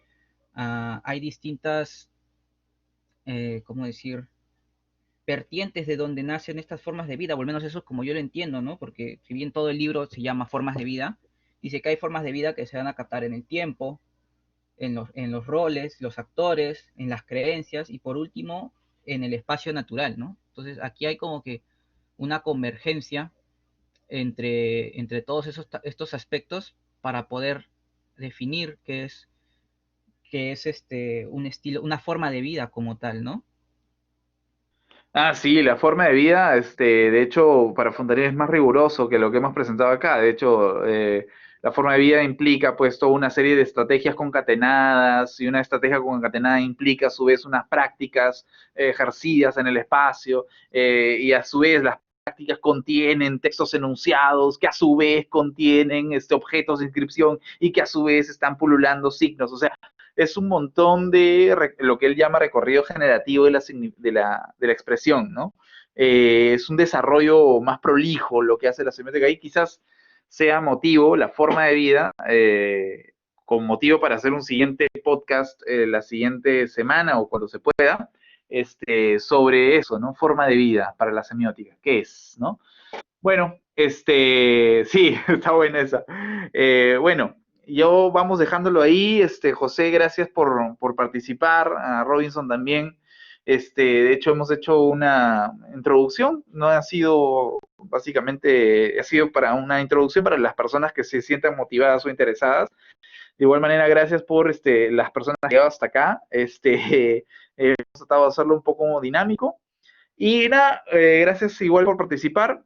hay distintas, ¿cómo decir?, vertientes de donde nacen estas formas de vida, o al menos eso es como yo lo entiendo, ¿no? Porque si bien todo el libro se llama Formas de Vida, dice que hay formas de vida que se van a captar en el tiempo, en los roles, los actores, en las creencias y por último en el espacio natural, ¿no? Entonces aquí hay como que una convergencia entre todos estos aspectos para poder definir qué es un estilo, una forma de vida como tal, ¿no? Ah, sí, la forma de vida, de hecho, para Fontaine es más riguroso que lo que hemos presentado acá. De hecho, la forma de vida implica pues toda una serie de estrategias concatenadas y una estrategia concatenada implica a su vez unas prácticas ejercidas en el espacio y a su vez las prácticas contienen textos enunciados que a su vez contienen objetos de inscripción y que a su vez están pululando signos. O sea, es un montón de lo que él llama recorrido generativo de la expresión, ¿no? Es un desarrollo más prolijo lo que hace la semiótica y quizás sea motivo, la forma de vida, con motivo para hacer un siguiente podcast la siguiente semana o cuando se pueda, sobre eso, ¿no? Forma de vida para la semiótica. ¿Qué es, no? Bueno, sí, está buena esa. Bueno, yo vamos dejándolo ahí. José, gracias por participar. A Robinson también. De hecho, hemos hecho una introducción. No ha sido, básicamente, ha sido para una introducción para las personas que se sientan motivadas o interesadas. De igual manera, gracias por las personas que han llegado hasta acá. Hemos tratado de hacerlo un poco dinámico. Y nada, gracias igual por participar.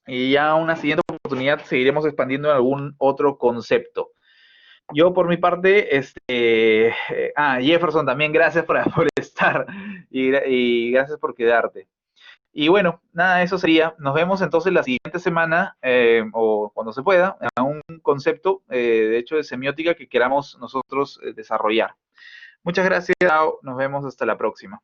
Y ya una siguiente oportunidad seguiremos expandiendo en algún otro concepto. Yo por mi parte, Jefferson también, gracias por estar y gracias por quedarte. Y bueno, nada, eso sería. Nos vemos entonces la siguiente semana o cuando se pueda, a un concepto, de hecho, de semiótica que queramos nosotros desarrollar. Muchas gracias, nos vemos hasta la próxima.